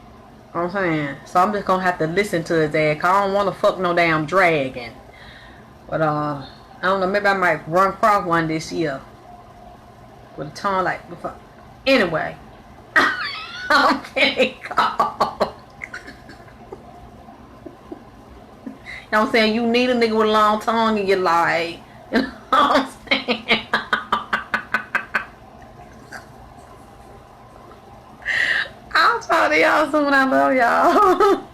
what I'm saying? So I'm just going to have to listen to his ass. Cause I don't want to fuck no damn dragon. But, I don't know. Maybe I might run across one this year. With a tongue like... Anyway. I'm getting called. You know what I'm saying? You need a nigga with a long tongue in your life. You know what I'm saying? I'll talk to y'all soon. I love y'all.